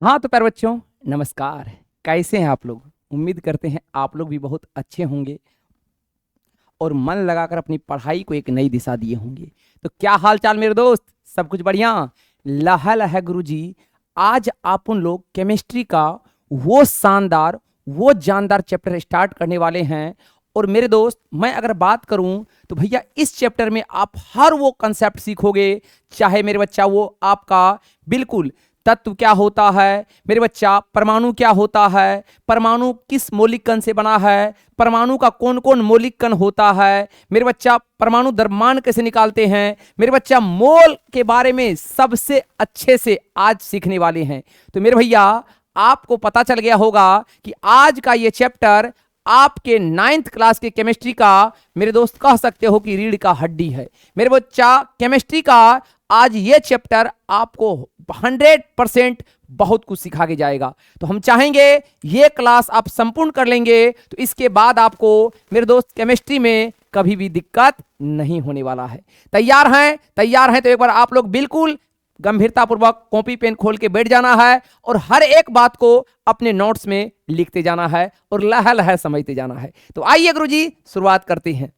हाँ तो प्यारे बच्चों, नमस्कार। कैसे हैं आप लोग? उम्मीद करते हैं आप लोग भी बहुत अच्छे होंगे और मन लगाकर अपनी पढ़ाई को एक नई दिशा दिए होंगे। तो क्या हाल चाल मेरे दोस्त? सब कुछ बढ़िया? लहल है गुरुजी। आज अपन लोग केमिस्ट्री का वो शानदार, वो जानदार चैप्टर स्टार्ट करने वाले हैं। और मेरे दोस्त, मैं अगर बात करूं तो भैया इस चैप्टर में आप हर वो कंसेप्ट सीखोगे। चाहे मेरे बच्चा वो आपका बिल्कुल तत्व क्या होता है, मेरे बच्चा परमाणु क्या होता है, परमाणु किस मौलिक कण से बना है, परमाणु का कौन कौन मौलिक कण होता है, मेरे बच्चा परमाणु द्रव्यमान कैसे निकालते हैं, मेरे बच्चा मोल के बारे में सबसे अच्छे से आज सीखने वाले हैं। तो मेरे भैया, आपको पता चल गया होगा कि आज का ये चैप्टर आपके 9th क्लास के केमिस्ट्री का, मेरे दोस्त कह सकते हो कि रीढ़ का हड्डी है। मेरे बच्चा, केमिस्ट्री का आज ये चैप्टर आपको 100% बहुत कुछ सिखा के जाएगा। तो हम चाहेंगे ये क्लास आप संपूर्ण कर लेंगे तो इसके बाद आपको मेरे दोस्त केमिस्ट्री में कभी भी दिक्कत नहीं होने वाला है। तैयार हैं? तैयार हैं तो एक बार आप लोग बिल्कुल गंभीरतापूर्वक कॉपी पेन खोल के बैठ जाना है और हर एक बात को अपने नोट्स में लिखते जाना है और लह लह समझते जाना है। तो आइए गुरुजी, शुरुआत करते हैं।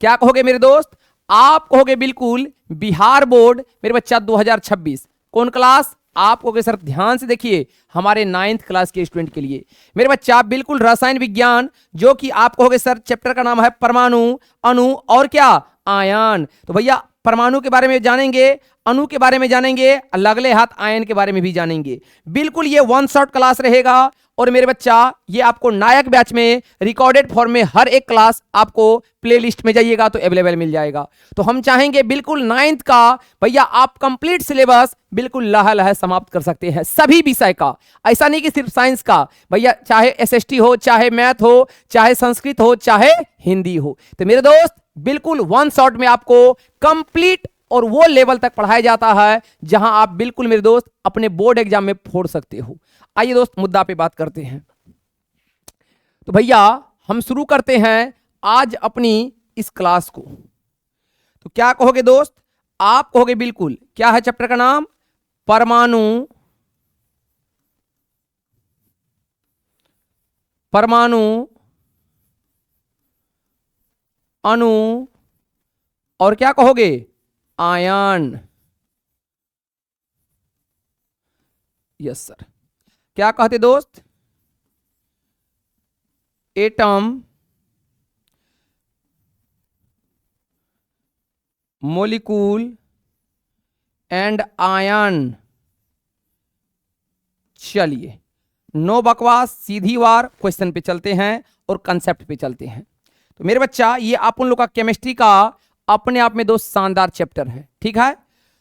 क्या कहोगे मेरे दोस्त? आप कहोगे बिल्कुल बिहार बोर्ड मेरे बच्चा 2026। कौन क्लास? आप कहोगे सर ध्यान से देखिए, हमारे 9th क्लास के स्टूडेंट के लिए मेरे बच्चा बिल्कुल रसायन विज्ञान, जो कि आप कहोगे सर चैप्टर का नाम है परमाणु, अणु और क्या, आयन। तो भैया परमाणु के बारे में जानेंगे, अणु के बारे में जानेंगे, अगले हाथ आयन के बारे में भी जानेंगे। बिल्कुल ये वन शॉट क्लास रहेगा। और मेरे बच्चा, ये आपको नायक बैच में रिकॉर्डेड फॉर्म में हर एक क्लास आपको प्लेलिस्ट में जाइएगा तो अवेलेबल मिल जाएगा। तो हम चाहेंगे बिल्कुल 9th का भैया आप कंप्लीट सिलेबस बिल्कुल लह लह समाप्त कर सकते हैं सभी विषय का। ऐसा नहीं कि सिर्फ साइंस का भैया, चाहे एसएसटी हो, चाहे मैथ हो, चाहे संस्कृत हो, चाहे हिंदी हो। तो मेरे दोस्त बिल्कुल वन शॉट में आपको कंप्लीट और वो लेवल तक पढ़ाया जाता है जहां आप बिल्कुल मेरे दोस्त अपने बोर्ड एग्जाम में फोड़ सकते हो। आइए दोस्त मुद्दा पे बात करते हैं। तो भैया हम शुरू करते हैं आज अपनी इस क्लास को। तो क्या कहोगे दोस्त? आप कहोगे बिल्कुल, क्या है चैप्टर का नाम? परमाणु, परमाणु, अणु और क्या कहोगे, आयन। Yes sir. क्या कहते दोस्त? Atom, molecule and ion. चलिए, नो बकवास, सीधी वार क्वेश्चन पे चलते हैं और कंसेप्ट पे चलते हैं। तो मेरे बच्चा, ये आप उन लोग का केमिस्ट्री का अपने आप में दोस्त शानदार चैप्टर है, ठीक है।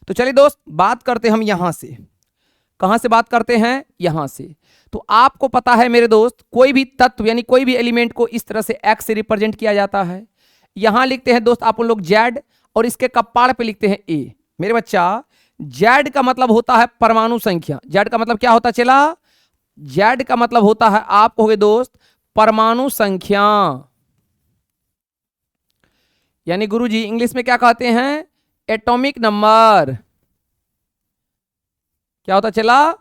तो चलिए दोस्त बात करते हैं हम यहां से। कहां से बात करते हैं? यहां से। तो आपको पता है मेरे दोस्त, कोई भी तत्व यानी कोई भी एलिमेंट को इस तरह से एक्स से रिप्रेजेंट किया जाता है। यहां लिखते हैं दोस्त आप लोग जेड और इसके कपाड़ पे लिखते हैं ए। मेरे बच्चा, जेड का मतलब होता है परमाणु संख्या। जेड का मतलब क्या होता चला? जेड का मतलब होता है, आप कहोगे दोस्त, परमाणु संख्या। यानी गुरुजी इंग्लिश में क्या कहते हैं? Atomic number. क्या होता चला?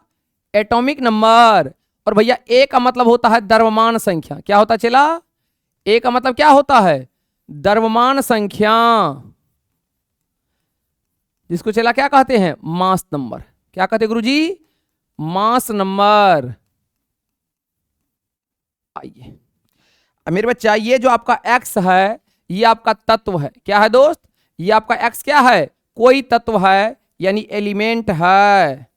Atomic number. और भैया ए का मतलब होता है द्रव्यमान संख्या। क्या होता चला? ए का मतलब क्या होता है? द्रव्यमान संख्या, जिसको चला क्या कहते हैं? Mass number. क्या कहते हैं गुरुजी? Mass number. आइए, अब मेरे बच्चा, ये जो आपका एक्स है ये आपका तत्व है। क्या है दोस्त? ये आपका एक्स क्या है? कोई तत्व है, यानी एलिमेंट है।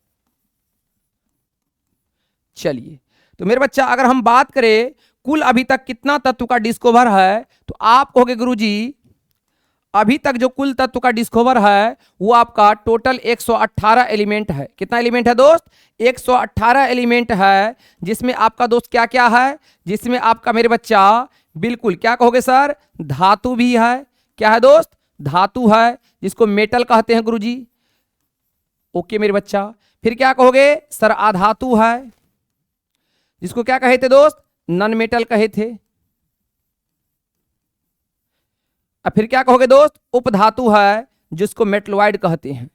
चलिए, तो मेरे बच्चा अगर हम बात करें कुल अभी तक कितना तत्व का डिस्कवर है, तो आप कहोगे गुरुजी अभी तक जो कुल तत्व का डिस्कवर है वो आपका टोटल 118 एलिमेंट है। कितना एलिमेंट है दोस्त? 118 एलिमेंट है। जिसमें आपका दोस्त क्या क्या है? जिसमें आपका मेरे बच्चा बिल्कुल क्या कहोगे सर? धातु भी है। क्या है दोस्त? धातु है, जिसको मेटल कहते हैं गुरुजी। ओके मेरे बच्चा। फिर क्या कहोगे सर? अधातु है, जिसको क्या कहे थे दोस्त? नॉन मेटल कहे थे। अब फिर क्या कहोगे दोस्त? उपधातु है, जिसको मेटलॉइड कहते हैं।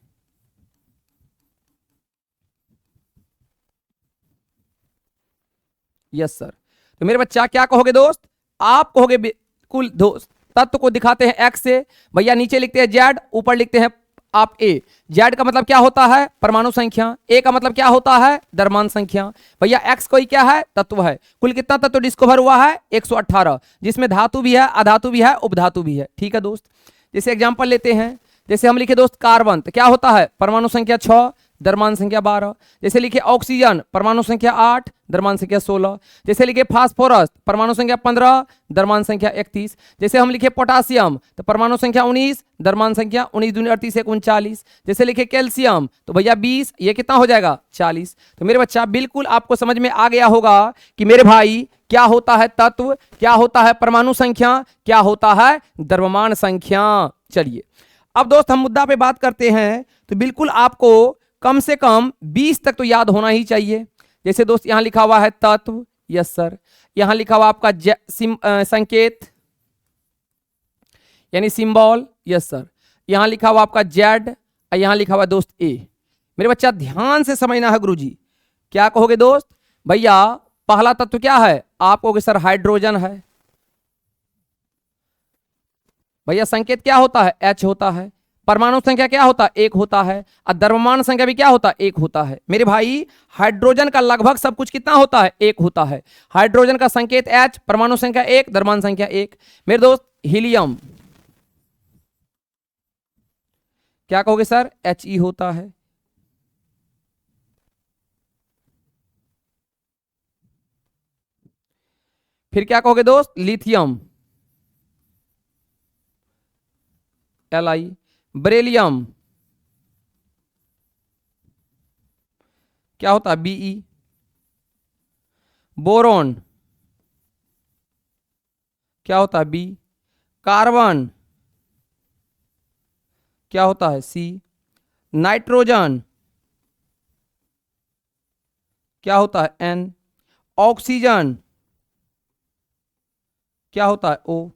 Yes sir. तो मेरे बच्चा क्या कहोगे दोस्त, आप कहोगे बिल्कुल दोस्त, तत्व को दिखाते हैं एक्स से, भैया नीचे लिखते हैं जेड, ऊपर लिखते हैं आप ए। जेड का मतलब क्या होता है, परमाणु संख्या। ए का मतलब क्या होता है, द्रव्यमान संख्या। भैया एक्स कोई क्या है, तत्व है। कुल कितना तत्व डिस्कवर हुआ है, 118, जिसमें धातु भी है, अधातु भी है, उपधातु भी है। ठीक है दोस्त, जैसे एग्जांपल लेते हैं, जैसे हम लिखे दोस्त कार्बन, तो क्या होता है, परमाणु संख्या 6, द्रव्यमान संख्या 12। जैसे लिखे ऑक्सीजन, परमाणु संख्या 8, द्रव्यमान संख्या 16। जैसे लिखे फास्फोरस, परमाणु संख्या 15, द्रव्यमान संख्या 31। जैसे हम लिखे पोटासियम, तो परमाणु संख्या 19, द्रव्यमान संख्या 19 दूनी 38 एक 39। जैसे लिखे कैल्शियम, तो भैया 20, ये कितना हो जाएगा, 40। तो मेरे बच्चा बिल्कुल आपको समझ में आ गया होगा कि मेरे भाई क्या होता है तत्व, क्या होता है परमाणु संख्या, क्या होता है द्रव्यमान संख्या। चलिए अब दोस्त हम मुद्दा पे बात करते हैं, तो बिल्कुल आपको कम से कम 20 तक तो याद होना ही चाहिए। जैसे दोस्त यहां लिखा हुआ है तत्व, यस सर। यहां लिखा हुआ आपका संकेत यानी सिंबल, यस सर। यहां लिखा हुआ आपका जेड, और यहां लिखा हुआ दोस्त ए। मेरे बच्चा ध्यान से समझना है गुरुजी, क्या कहोगे दोस्त, भैया पहला तत्व क्या है, आप कहोगे सर हाइड्रोजन है। भैया संकेत क्या होता है, एच होता है। परमाणु संख्या क्या होता है, 1 होता है। और द्रव्यमान संख्या भी क्या होता है, 1 होता है। मेरे भाई हाइड्रोजन का लगभग सब कुछ कितना होता है, 1 होता है। हाइड्रोजन का संकेत H, परमाणु संख्या 1, द्रव्यमान संख्या 1। मेरे दोस्त हीलियम क्या कहोगे सर, He होता है। फिर क्या कहोगे दोस्त, लिथियम, Li। बेरिलियम क्या होता है, Be। बोरोन क्या होता है, B। कार्बन क्या होता है, C। नाइट्रोजन क्या होता है, N। ऑक्सीजन क्या होता है, O।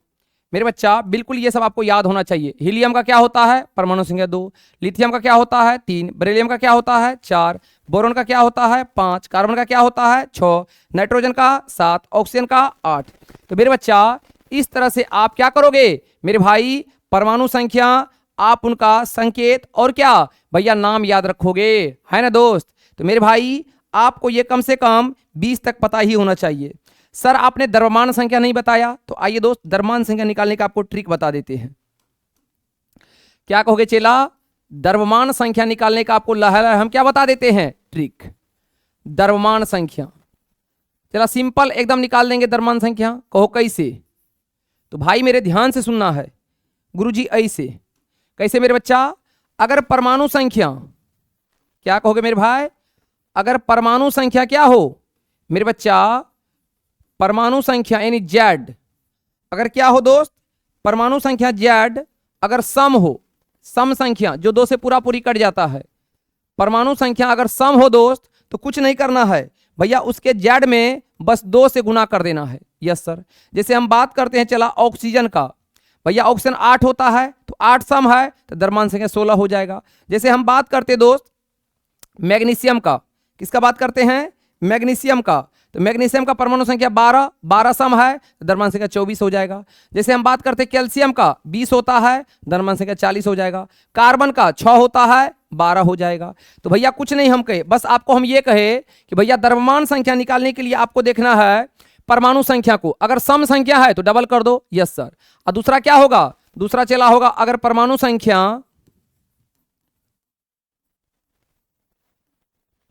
मेरे बच्चा बिल्कुल ये सब आपको याद होना चाहिए। हीलियम का क्या होता है, परमाणु संख्या 2। लिथियम का क्या होता है, 3। बेरिलियम का क्या होता है, 4। बोरोन का क्या होता है, 5। कार्बन का क्या होता है, 6। नाइट्रोजन का 7। ऑक्सीजन का 8। तो मेरे बच्चा इस तरह से आप क्या करोगे मेरे भाई, परमाणु संख्या, आप उनका संकेत और क्या भैया नाम याद रखोगे, है ना दोस्त। तो मेरे भाई आपको ये कम से कम 20 तक पता ही होना चाहिए। सर आपने द्रव्यमान संख्या नहीं बताया, तो आइए दोस्त द्रव्यमान संख्या निकालने का आपको ट्रिक बता देते हैं। क्या कहोगे चेला, द्रव्यमान संख्या निकालने का आपको हम क्या बता देते हैं, ट्रिक। द्रव्यमान संख्या चला सिंपल एकदम निकाल देंगे द्रव्यमान संख्या। कहो कैसे, तो भाई मेरे ध्यान से सुनना है गुरुजी, ऐसे कैसे मेरे बच्चा, अगर परमाणु संख्या, क्या कहोगे मेरे भाई, अगर परमाणु संख्या क्या हो मेरे बच्चा, परमाणु संख्या यानी जेड, अगर क्या हो दोस्त, परमाणु संख्या जेड अगर सम हो, सम संख्या जो 2 से पूरा पूरी कट जाता है, परमाणु संख्या अगर सम हो दोस्त, तो कुछ नहीं करना है भैया, उसके जेड में बस 2 से गुना कर देना है। Yes sir. जैसे हम बात करते हैं चला ऑक्सीजन का, भैया ऑक्सीजन 8 होता है, तो 8 सम है तो द्रव्यमान संख्या 16 हो जाएगा। जैसे हम बात करते दोस्त मैग्नीशियम का, किसका बात करते हैं, मैग्नीशियम का, तो मैग्नीशियम का परमाणु संख्या 12, 12 सम है तो द्रव्यमान संख्या 24 हो जाएगा। जैसे हम बात करते हैं कैल्शियम का, 20 होता है, द्रव्यमान संख्या 40 हो जाएगा। कार्बन का 6 होता है, 12 हो जाएगा। तो भैया कुछ नहीं हम कहे, बस आपको हम ये कहे कि भैया द्रव्यमान संख्या निकालने के लिए आपको देखना है परमाणु संख्या को, अगर सम संख्या है तो डबल कर दो, यस सर। और दूसरा क्या होगा, दूसरा चला होगा अगर परमाणु संख्या,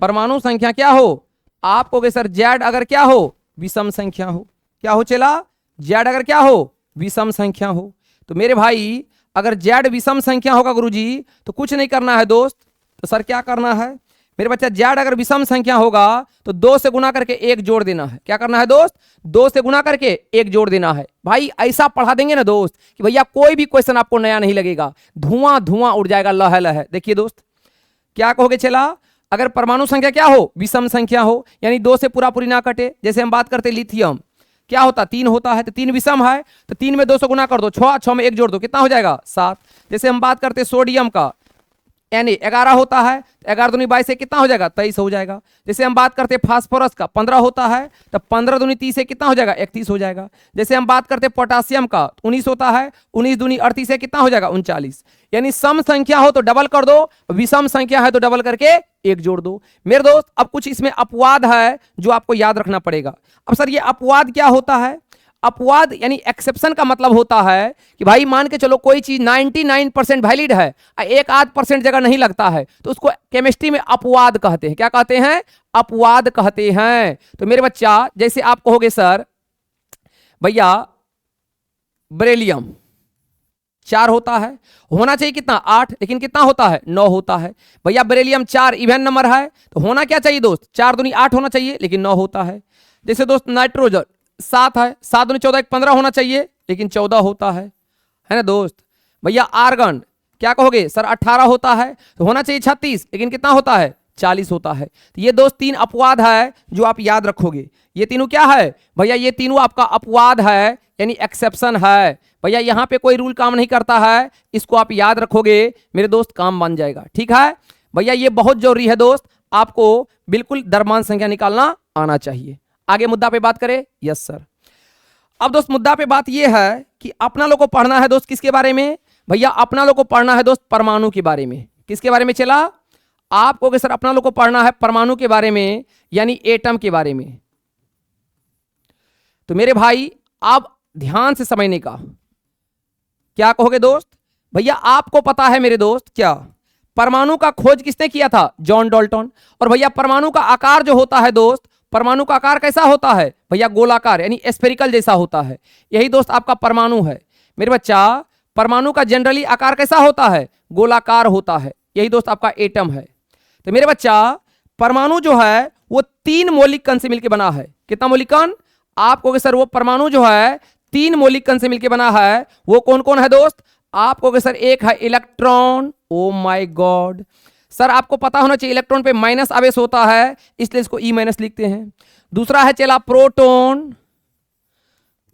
परमाणु संख्या क्या हो, आप कहोगे सर जेड अगर क्या हो, विषम संख्या हो, क्या हो चला, जेड अगर क्या हो, विषम संख्या हो। तो मेरे भाई अगर जेड विषम संख्या होगा गुरुजी, तो कुछ नहीं करना है दोस्त, तो सर क्या करना है मेरे बच्चा, जेड अगर विषम संख्या होगा तो 2 से गुना करके 1 जोड़ देना है। क्या करना है दोस्त, 2 से गुना करके 1 जोड़ देना है। भाई ऐसा पढ़ा देंगे ना दोस्त कि भैया कोई भी क्वेश्चन आपको नया नहीं लगेगा, धुआं धुआं उड़ जाएगा, लह लह। देखिए दोस्त क्या कहोगे चला, अगर परमाणु संख्या क्या हो, विषम संख्या हो, यानी 2 से पूरा पूरी ना कटे। जैसे हम बात करते लिथियम, क्या होता, 3 होता है, तो 3 विषम है, तो 3 में 2 से गुना कर दो, 6 में 1 जोड़ दो, कितना हो जाएगा, 7। जैसे हम बात करते सोडियम का, Na 11 होता है, 11 दूनी 22 से कितना हो जाएगा? 23 हो जाएगा। जैसे हम बात करते हैं फास्फोरस का 15 होता है, तो 15 दूनी 30 से कितना हो जाएगा? 31 हो जाएगा। जैसे हम बात करते हैं पोटासियम का 19 होता है, 19 दूनी 38 से कितना हो जाएगा? 39। यानी सम संख्या हो तो डबल कर दो, विषम संख्या है तो डबल करके एक जोड़ दो। मेरे दोस्त अब कुछ इसमें अपवाद है जो आपको याद रखना पड़ेगा। अब सर ये अपवाद क्या होता है? अपवाद यानी एक्सेप्शन का मतलब होता है कि भाई मान के चलो कोई चीज 99% वैलिड है, 1-8% जगह नहीं लगता है, तो उसको केमिस्ट्री में अपवाद कहते हैं। क्या कहते हैं? अपवाद कहते हैं। तो मेरे बच्चा जैसे आप कहोगे सर भैया बेरिलियम 4 होता है, होना चाहिए कितना? 8, लेकिन कितना होता है? 9 होता है। भैया बेरिलियम 4 इवन नंबर है, तो होना क्या चाहिए दोस्त? 4 दूनी 8 होना चाहिए, लेकिन 9 होता है। जैसे दोस्त नाइट्रोजन 7 है, 7 दूनी 14 15 होना चाहिए, लेकिन 14 होता है ना दोस्त। भैया आर्गन क्या कहोगे सर? 18 होता है, तो होना चाहिए 36, लेकिन कितना होता है? 40 होता है। तो ये दोस्त 3 अपवाद है जो आप याद रखोगे। ये तीनों क्या है भैया? ये तीनों आपका अपवाद है यानी एक्सेप्शन है। भैया यहाँ पे कोई रूल काम नहीं करता है, इसको आप याद रखोगे मेरे दोस्त, काम बन जाएगा। ठीक है भैया, ये बहुत जरूरी है दोस्त, आपको बिल्कुल दरमान संख्या निकालना आना चाहिए। आगे मुद्दा पे बात करें। Yes sir. अब दोस्त मुद्दा पे बात यह है कि अपना लोग को पढ़ना है दोस्त किसके बारे में? भैया अपना लोग को पढ़ना है दोस्त परमाणु के बारे में। किसके बारे में चला? आपको सर अपना लोग को पढ़ना है परमाणु के बारे में, यानी एटम के बारे में। तो मेरे भाई आप ध्यान से समझने का, क्या कहोगे दोस्त? भैया आपको पता है मेरे दोस्त क्या परमाणु का खोज किसने किया था? John Dalton. और भैया परमाणु का आकार जो होता है दोस्त, परमाणु का आकार कैसा होता है? भैया गोलाकार यानी स्फेरिकल जैसा होता है। यही दोस्त आपका परमाणु है। मेरे बच्चा परमाणु का जनरली आकार कैसा होता है? गोलाकार होता है। यही दोस्त आपका एटम है। तो मेरे बच्चा परमाणु जो है वो 3 मौलिक कण से मिलकर बना है। कितना मौलिक कण? आप कहोगे सर वो परमाणु जो है 3 मौलिक कण से मिलकर बना है। वो कौन कौन है दोस्त? आप कहोगे सर एक है electron. Oh my God sir, आपको पता होना चाहिए इलेक्ट्रॉन पे माइनस आवेश होता है, इसलिए इसको ई माइनस लिखते हैं। दूसरा है चला प्रोटॉन।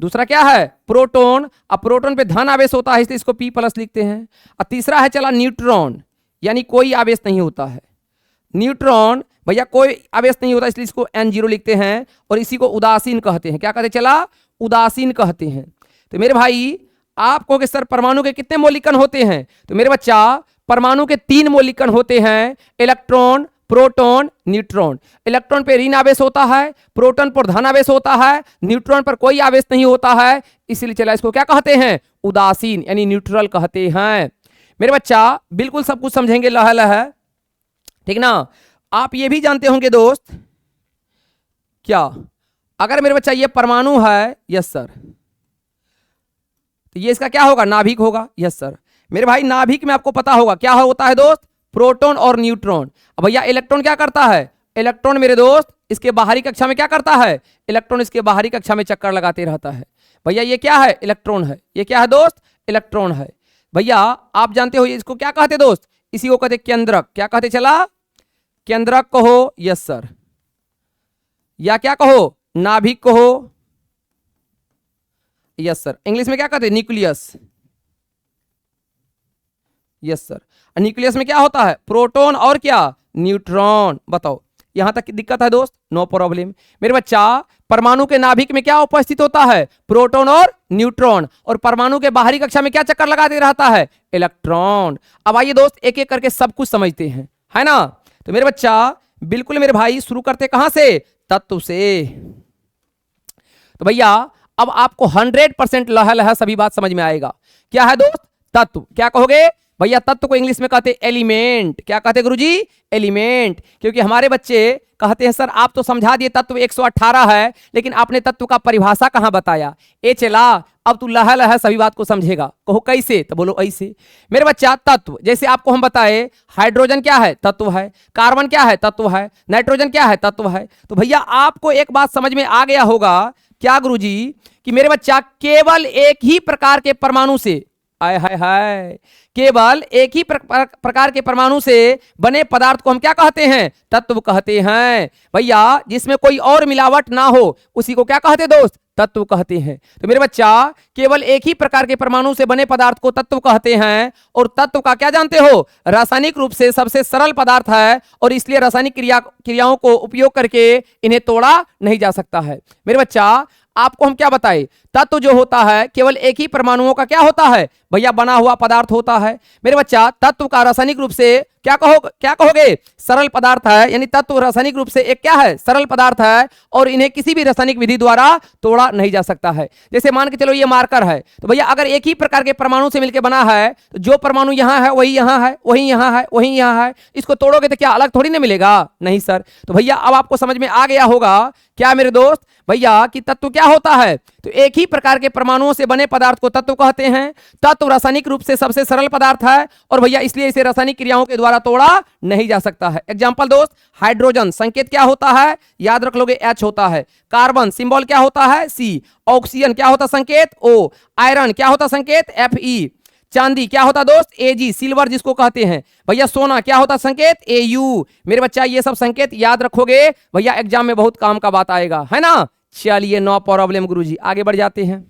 दूसरा क्या है? प्रोटॉन। अब प्रोटॉन पे धन आवेश होता है, इसलिए इसको पी प्लस लिखते हैं। और तीसरा है चला न्यूट्रॉन, यानी कोई आवेश नहीं होता है। न्यूट्रॉन भैया कोई आवेश नहीं होता, इसलिए इसको N0 लिखते हैं और इसी को उदासीन कहते हैं। क्या कहते हैं चला? उदासीन कहते हैं। तो मेरे भाई आप कहोगे सर परमाणु के कितने मौलिक कण होते हैं? तो मेरे बच्चा परमाणु के 3 मौलिक कण होते हैं, इलेक्ट्रॉन, प्रोटॉन, न्यूट्रॉन। इलेक्ट्रॉन पे ऋण आवेश होता है, प्रोटॉन पर धन आवेश होता है, न्यूट्रॉन पर कोई आवेश नहीं होता है, इसलिए चला इसको क्या कहते हैं? उदासीन यानी न्यूट्रल कहते हैं। मेरे बच्चा बिल्कुल सब कुछ समझेंगे लह लह, ठीक ना। आप ये भी जानते होंगे दोस्त क्या, अगर मेरे बच्चा ये परमाणु है, यस सर, तो ये इसका क्या होगा? नाभिक होगा। Yes sir. मेरे भाई नाभिक में आपको पता होगा क्या होता है दोस्त? प्रोटॉन और न्यूट्रॉन। अब भैया इलेक्ट्रॉन क्या करता है? इलेक्ट्रॉन मेरे दोस्त इसके बाहरी कक्षा में क्या करता है? इलेक्ट्रॉन इसके बाहरी कक्षा में चक्कर लगाते रहता है। भैया ये क्या है? इलेक्ट्रॉन है। ये क्या है दोस्त? इलेक्ट्रॉन है। भैया आप जानते हो इसको क्या कहते दोस्त? इसी को कहते केंद्रक। क्या कहते चला? केंद्रक कहो। Yes sir. या क्या कहो? नाभिक कहो। Yes sir. इंग्लिश में क्या कहते हैं? न्यूक्लियस। Yes sir. न्यूक्लियस में क्या होता है? प्रोटॉन और क्या? न्यूट्रॉन। बताओ यहां तक दिक्कत है दोस्त? No problem. मेरे बच्चा परमाणु के नाभिक में क्या उपस्थित होता है? प्रोटॉन और न्यूट्रॉन। और परमाणु के बाहरी कक्षा में क्या चक्कर लगाते रहता है? इलेक्ट्रॉन। अब आइए दोस्त एक एक करके सब कुछ समझते हैं, है ना। तो मेरे बच्चा बिल्कुल मेरे भाई शुरू करते कहां से? तत्व से। तो भैया अब आपको 100% लह लह सभी बात समझ में आएगा। क्या है दोस्त? तत्व। क्या कहोगे भैया? तत्व को इंग्लिश में कहते हैं एलिमेंट। क्या कहते गुरुजी? एलिमेंट। क्योंकि हमारे बच्चे कहते हैं सर आप तो समझा दिए तत्व 118 है, लेकिन आपने तत्व का परिभाषा कहां बताया? ए चला अब तू लह लह सभी बात को समझेगा। कहो कैसे? तो बोलो ऐसे। मेरे बच्चा तत्व जैसे आपको हम बताए, हाइड्रोजन क्या है? तत्व है। कार्बन क्या है? तत्व है। नाइट्रोजन क्या है? तत्व है। तो भैया आपको एक बात समझ में आ गया होगा क्या गुरुजी, कि मेरे बच्चा केवल एक ही प्रकार के परमाणु से आय हाय हाय, केवल एक ही प्रकार के परमाणु से बने पदार्थ को हम क्या कहते हैं? तत्व कहते हैं। भैया जिसमें कोई और मिलावट ना हो उसी को क्या कहते दोस्त? तत्व कहते हैं। तो मेरे बच्चा केवल एक ही प्रकार के परमाणु से बने पदार्थ को तत्व कहते हैं। और तत्व का क्या जानते हो? रासायनिक रूप से सबसे सरल पदार्थ है और इसलिए रासायनिक क्रियाओं को उपयोग करके इन्हें तोड़ा नहीं जा सकता है। मेरे बच्चा आपको हम क्या बताएं? तत्व जो होता है केवल एक ही परमाणुओं का क्या होता है? भैया बना हुआ पदार्थ होता है। मेरे बच्चा तत्व का रासायनिक रूप से क्या कहोगे? सरल पदार्थ है। यानी तत्व रासायनिक रूप से एक क्या है? सरल पदार्थ है और इन्हें किसी भी रासायनिक विधि द्वारा तोड़ा नहीं जा सकता है। जैसे मान के चलो ये मार्कर है, तो भैया अगर एक ही प्रकार के परमाणु से मिलकर बना है तो जो परमाणु यहां है वही यहां है, वही यहां है, वही यहां है, इसको तोड़ोगे तो क्या अलग थोड़ी ना मिलेगा? नहीं सर। तो भैया अब आपको समझ में आ गया होगा क्या मेरे दोस्त भैया कि तत्व क्या होता है? तो एक ही प्रकार के परमाणुओं से बने पदार्थ को तत्व कहते हैं। तत्व रासायनिक रूप से सबसे सरल पदार्थ है और भैया इसलिए इसे रासायनिक क्रियाओं के द्वारा तोड़ा नहीं जा सकता है। एग्जांपल दोस्त, हाइड्रोजन संकेत क्या होता है? याद रख लोगे H होता है। कार्बन सिंबल क्या होता है? C। ऑक्सीजन क्या होता संकेत? O। आयरन क्या होता संकेत? Fe। चांदी क्या होता दोस्त? Ag। सिल्वर जिसको कहते हैं भैया सोना क्या होता संकेत? Au। मेरे बच्चा ये सब संकेत याद रखोगे भैया एग्जाम में बहुत काम का बात आएगा, है ना? चलिए नो प्रॉब्लम गुरुजी, आगे बढ़ जाते हैं।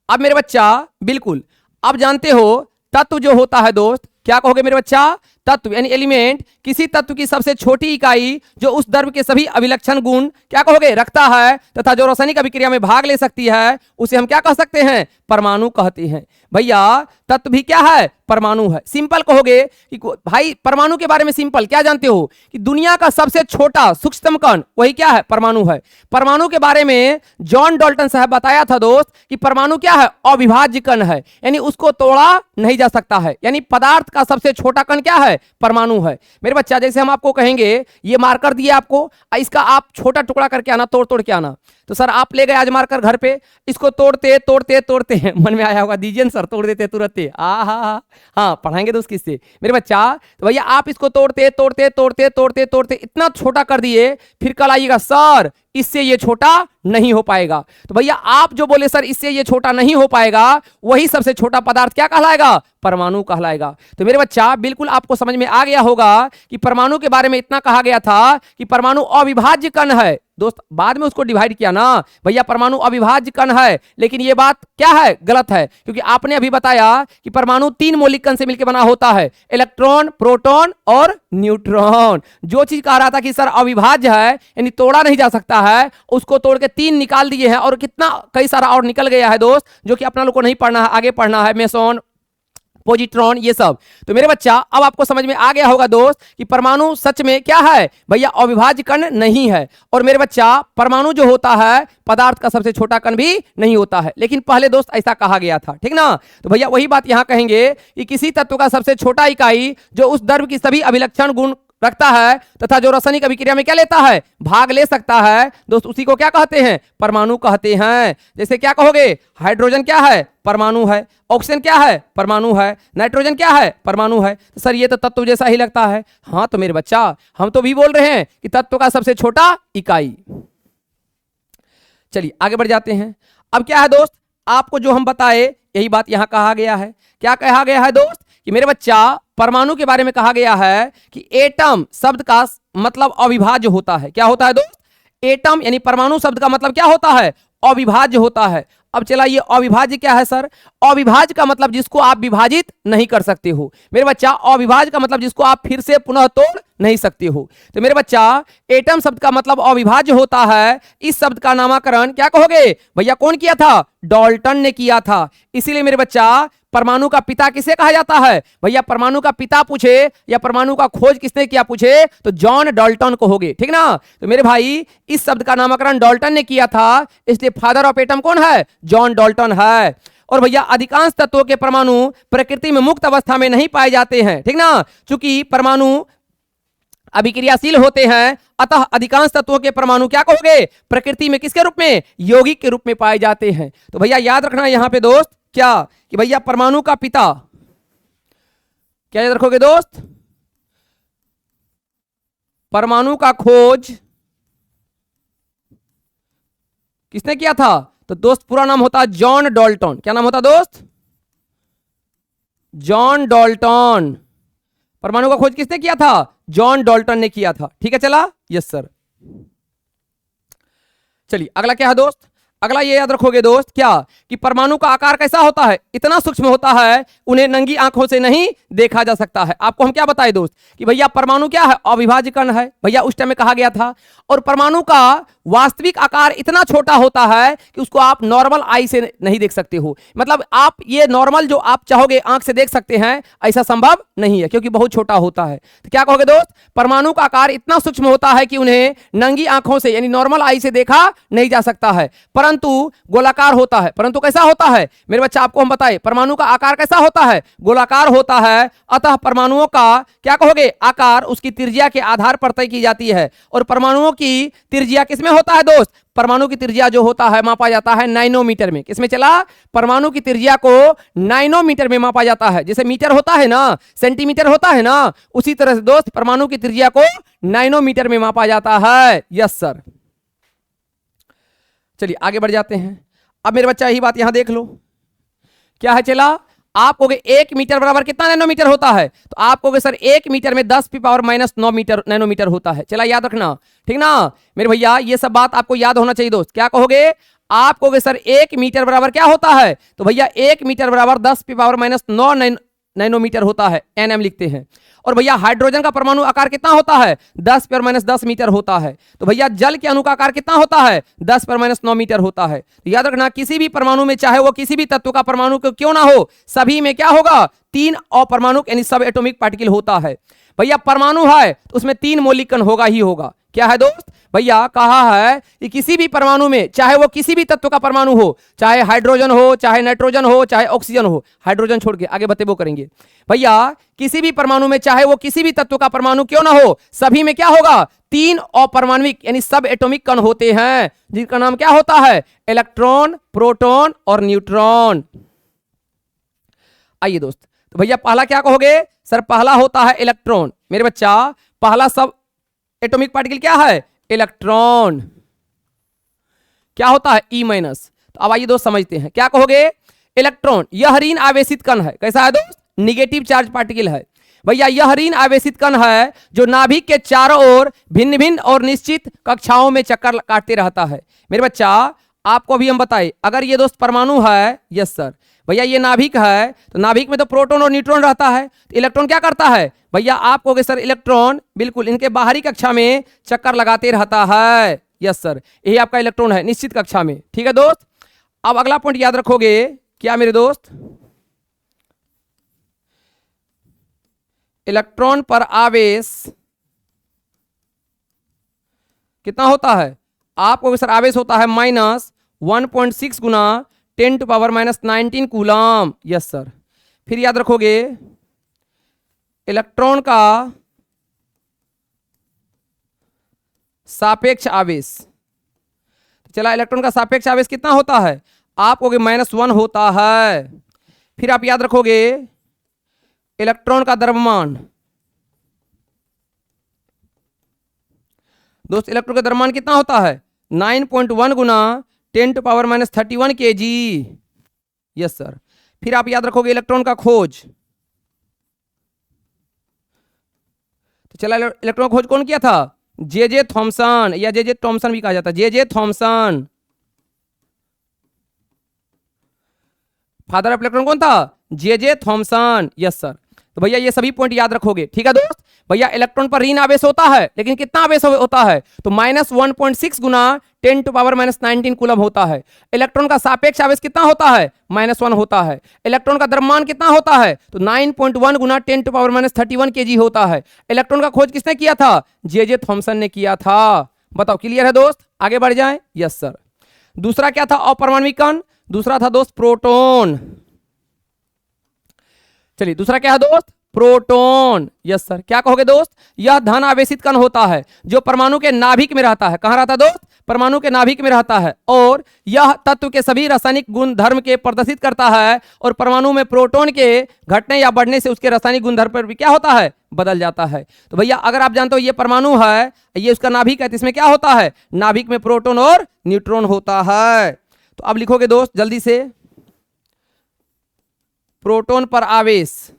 अब मेरे बच्चा बिल्कुल अब जानते हो तत्व जो होता है दोस्त, क्या कहोगे मेरे बच्चा? तत्व यानी एलिमेंट किसी तत्व की सबसे छोटी इकाई जो उस द्रव्य के सभी अभिलक्षण गुण क्या कहोगे? रखता है तथा जो रासायनिक अभिक्रिया में भाग ले सकती है उसे हम क्या कह सकते हैं? परमाणु कहते हैं। भैया तत्व भी क्या है? परमाणु है। सिंपल कहोगे कि भाई परमाणु के बारे में सिंपल क्या जानते हो कि दुनिया का सबसे छोटा सूक्ष्म कण वही क्या है? परमाणु है। परमाणु के बारे में जॉन डाल्टन साहब बताया था दोस्त कि परमाणु क्या है? अविभाज्य कण है, यानी उसको तोड़ा नहीं जा सकता है। यानी पदार्थ का सबसे छोटा कण क्या है? परमाणु है। मेरे बच्चा जैसे हम आपको कहेंगे ये मार्कर दिए आपको, इसका आप छोटा टुकड़ा करके आना, तोड़ के आना। तो सर आप ले गए आज मार्कर घर पे, इसको तोड़ते तोड़ते तोड़ते मन में आया होगा दीजिए सर, तोड़ देते तुरंत। हाँ पढ़ाएंगे दोस्त किससे मेरे बच्चा? तो भैया आप इसको तोड़ते तोड़ते तोड़ते तोड़ते तोड़ते इतना छोटा कर दिए, फिर कल आइएगा सर इससे ये छोटा नहीं हो पाएगा। तो भैया आप जो बोले सर इससे ये छोटा नहीं हो पाएगा, वही सबसे छोटा पदार्थ क्या कहलाएगा? परमाणु कहलाएगा। तो मेरे बच्चा बिल्कुल आपको समझ में आ गया होगा कि परमाणु के बारे में इतना कहा गया था कि परमाणु अविभाज्य कण है। दोस्त बाद में उसको डिवाइड किया ना भैया, परमाणु अविभाज्य कण है, लेकिन ये बात क्या है? गलत है, क्योंकि आपने अभी बताया कि परमाणु 3 मौलिक कण से मिलकर बना होता है, इलेक्ट्रॉन, प्रोटॉन और न्यूट्रॉन। जो चीज कह रहा था कि सर अविभाज्य है यानी तोड़ा नहीं जा सकता है, उसको तोड़ के 3 निकाल दिए हैं और कितना कई सारा और निकल गया है दोस्त, जो कि अपना लोग को नहीं पढ़ना है, आगे पढ़ना है, मेसॉन, पॉजिट्रॉन, ये सब। तो मेरे बच्चा अब आपको समझ में आ गया होगा दोस्त कि परमाणु सच में क्या है? भैया अविभाज्य कण नहीं है। और मेरे बच्चा परमाणु जो होता है पदार्थ का सबसे छोटा कण भी नहीं होता है, लेकिन पहले दोस्त ऐसा कहा गया था, ठीक ना? तो भैया वही बात यहां कहेंगे कि किसी तत्व का सबसे छोटा इकाई जो उस द्रव्य की सभी अभिलक्षण गुण रखता है तथा जो रासायनिक अभिक्रिया में क्या लेता है? भाग ले सकता है दोस्त, उसी को क्या कहते हैं? परमाणु कहते हैं। जैसे क्या कहोगे? हाइड्रोजन क्या है? परमाणु है। ऑक्सीजन क्या है? परमाणु है। नाइट्रोजन क्या है? परमाणु है। तो सर ये तो तत्व जैसा ही लगता है। हाँ तो मेरे बच्चा हम तो भी बोल रहे हैं कि तत्व का सबसे छोटा इकाई। चलिए आगे बढ़ जाते हैं। अब क्या है दोस्त, आपको जो हम बताए यही बात यहां कहा गया है। क्या कहा गया है दोस्त कि मेरे बच्चा परमाणु के बारे में कहा गया है कि एटम शब्द का मतलब अविभाज्य होता है। क्या होता है दोस्त? एटम यानी परमाणु शब्द का मतलब क्या होता है? अविभाज्य होता है। अब चला ये अविभाज्य क्या है सर? अविभाज्य का मतलब जिसको आप विभाजित नहीं कर सकते हो। मेरे बच्चा अविभाज्य का मतलब जिसको आप फिर से पुनः तोड़ नहीं सकते हो। तो मेरे बच्चा एटम शब्द का मतलब अविभाज्य होता है। इस शब्द का नामकरण क्या कहोगे भैया? कौन किया था? डाल्टन ने किया था। इसीलिए मेरे बच्चा परमाणु का पिता किसे कहा जाता है? भैया परमाणु का पिता पूछे या परमाणु का खोज किसने किया पूछे तो जॉन डाल्टन कहोगे, ठीक ना? तो मेरे भाई इस शब्द का नामकरण डाल्टन ने किया था, इसलिए फादर ऑफ एटम कौन है? जॉन डाल्टन है। और भैया अधिकांश तत्वों के परमाणु प्रकृति में मुक्त अवस्था में नहीं पाए जाते हैं, ठीक ना? क्योंकि परमाणु अभिक्रियाशील होते हैं, अतः अधिकांश तत्वों के परमाणु क्या कहोगे? प्रकृति में किसके रूप में? यौगिक के रूप में पाए जाते हैं। तो भैया याद रखना यहां पे दोस्त क्या कि भैया परमाणु का पिता, क्या याद रखोगे दोस्त? परमाणु का खोज किसने किया था? तो दोस्त पूरा नाम होता है जॉन डाल्टन। क्या नाम होता दोस्त? John Dalton. परमाणु का खोज किसने किया था? जॉन डाल्टन ने किया था। ठीक है, चला? Yes sir. चलिए अगला क्या है दोस्त? अगला ये याद रखोगे दोस्त क्या, कि परमाणु का आकार कैसा होता है? इतना सूक्ष्म होता है उन्हें नंगी आंखों से नहीं देखा जा सकता है। आपको हम क्या बताए दोस्त कि भैया परमाणु क्या है? अविभाज्य कण है। भैया उस टाइम में कहा गया था। और परमाणु का वास्तविक आकार इतना छोटा होता है कि उसको आप नॉर्मल आई से नहीं देख सकते हो। मतलब आप ये नॉर्मल जो आप चाहोगे आंख से देख सकते हैं, ऐसा संभव नहीं है क्योंकि बहुत छोटा होता है। तो क्या कहोगे दोस्त? परमाणु का आकार इतना सूक्ष्म होता है कि उन्हें नंगी आंखों से यानी नॉर्मल आई से देखा नहीं जा सकता है, परंतु गोलाकार होता है। परंतु कैसा होता है मेरे बच्चा? आपको हम बताए परमाणु का आकार कैसा होता है? गोलाकार होता है। अतः परमाणुओं का क्या कहोगे? आकार उसकी त्रिज्या के आधार पर तय की जाती है। और परमाणुओं की त्रिज्या किसमें होता है दोस्त? परमाणु की त्रिज्या जो होता है मापा जाता है नैनोमीटर में। किसमें चला? परमाणु की त्रिज्या को नैनोमीटर में मापा जाता है। जैसे मीटर होता है ना, सेंटीमीटर होता है ना, उसी तरह से दोस्त परमाणु की त्रिज्या को नैनोमीटर में मापा जाता है। Yes sir. चलिए आगे बढ़ जाते हैं। अब मेरे बच्चा यही बात यहां देख लो, क्या है चला? आप कहोगे 1 मीटर बराबर कितना नैनोमीटर होता है? तो आप कहोगे सर 1 मीटर में 10⁻⁹ मीटर नैनोमीटर होता है। चला याद रखना, ठीक ना मेरे भैया? ये सब बात आपको याद होना चाहिए दोस्त। क्या कहोगे? आप कहोगे सर 1 मीटर बराबर क्या होता है? तो भैया 1 मीटर बराबर 10⁻⁹ नैनोमीटर होता है, एनएम लिखते हैं। और भैया हाइड्रोजन का परमाणु आकार कितना होता है? 10⁻⁻10 मीटर होता है। तो भैया जल के अणु का आकार कितना होता है? 10⁻⁹ मीटर होता है। तो याद रखना किसी भी परमाणु में, चाहे वो किसी भी तत्व का परमाणु क्यों ना हो, सभी में क्या होगा? 3 अपरमाणु यानी सब एटॉमिक पार्टिकल होता है। भैया परमाणु है तो उसमें 3 मौलिक कण होगा ही होगा। क्या है दोस्त? भैया कहा है कि किसी भी परमाणु में, चाहे वो किसी भी तत्व का परमाणु हो, चाहे हाइड्रोजन हो, चाहे नाइट्रोजन हो, चाहे ऑक्सीजन हो, हाइड्रोजन छोड़ के आगे बतेबो करेंगे। भैया किसी भी परमाणु में, चाहे वो किसी भी तत्व का परमाणु क्यों ना हो, सभी में क्या होगा? 3 अपरमाणविक यानी सब एटॉमिक कण होते हैं, जिनका नाम क्या होता है? इलेक्ट्रॉन, प्रोटॉन और न्यूट्रॉन। आइए दोस्त, तो भैया पहला क्या कहोगे? सर पहला होता है इलेक्ट्रॉन। मेरे बच्चा पहला सब एटॉमिक पार्टिकल क्या है? इलेक्ट्रॉन। क्या होता है? E minus. तो अब आइए दोस्त समझते हैं, क्या कहोगे? इलेक्ट्रॉन यह ऋण आवेशित कण है। कैसा है दोस्त? निगेटिव चार्ज पार्टिकल है। भैया यह ऋण आवेशित कण है जो नाभिक के चारों ओर भिन्न भिन्न और निश्चित कक्षाओं में चक्कर काटते रहता है। मेरे बच्चा आपको अभी हम बताए, अगर ये दोस्त परमाणु है, यस सर, भैया ये नाभिक है, तो नाभिक में तो प्रोटॉन और न्यूट्रॉन रहता है। तो इलेक्ट्रॉन क्या करता है? भैया आप कहोगे सर इलेक्ट्रॉन बिल्कुल इनके बाहरी कक्षा में चक्कर लगाते रहता है। यस सर, यही आपका इलेक्ट्रॉन है निश्चित कक्षा में। ठीक है दोस्त। अब अगला पॉइंट याद रखोगे क्या मेरे दोस्त? इलेक्ट्रॉन पर आवेश कितना होता है? आपको सर आवेश होता है -1.6 गुना 10⁻⁻19 कूलम। Yes sir. फिर याद रखोगे इलेक्ट्रॉन का सापेक्ष आवेश। चला इलेक्ट्रॉन का सापेक्ष आवेश कितना होता है? आप कहोगे -1 होता है। फिर आप याद रखोगे इलेक्ट्रॉन का द्रव्यमान। दोस्त इलेक्ट्रॉन का द्रव्यमान कितना होता है? 9.1 गुना 10⁻⁻31 kg। Yes sir. फिर आप याद रखोगे इलेक्ट्रॉन का खोज। तो चला इलेक्ट्रॉन का खोज कौन किया था? जे थॉमसन, या जे थॉमसन भी कहा जाता है, J Thomson. Father of electron कौन था? J Thomson. Yes sir. तो भैया ये सभी पॉइंट याद रखोगे। ठीक है दोस्त। भैया इलेक्ट्रॉन पर ऋण आवेश होता है, लेकिन कितना आवेश होता है? तो -1.6 गुना 10⁻⁻19 कूलम होता है। इलेक्ट्रॉन का सापेक्ष आवेश कितना होता है? -1 होता है। इलेक्ट्रॉन का द्रव्यमान कितना होता है? तो 9.1 गुना 10⁻⁻31 kg होता है। इलेक्ट्रॉन का खोज किसने किया था? जे थॉमसन ने किया था। बताओ क्लियर है दोस्त? आगे बढ़ जाए। Yes sir. दूसरा क्या था? अपरमाणविक कण। दूसरा था दोस्त प्रोटॉन। चलिए दूसरा क्या है दोस्त? प्रोटॉन। Yes sir. क्या कहोगे दोस्त? यह धन आवेशित कण होता है जो परमाणु के नाभिक में रहता है। कहां रहता है दोस्त? परमाणु के नाभिक में रहता है। और यह तत्व के सभी रासायनिक गुण धर्म के प्रदर्शित करता है। और परमाणु में प्रोटॉन के घटने या बढ़ने से उसके रासायनिक गुणधर्म पर भी क्या होता है? बदल जाता है। तो भैया अगर आप जानते हो ये परमाणु है, ये उसका नाभिक है, तो इसमें क्या होता है? नाभिक में प्रोटॉन और न्यूट्रॉन होता है। तो अब लिखोगे दोस्त जल्दी से, प्रोटॉन पर आवेश,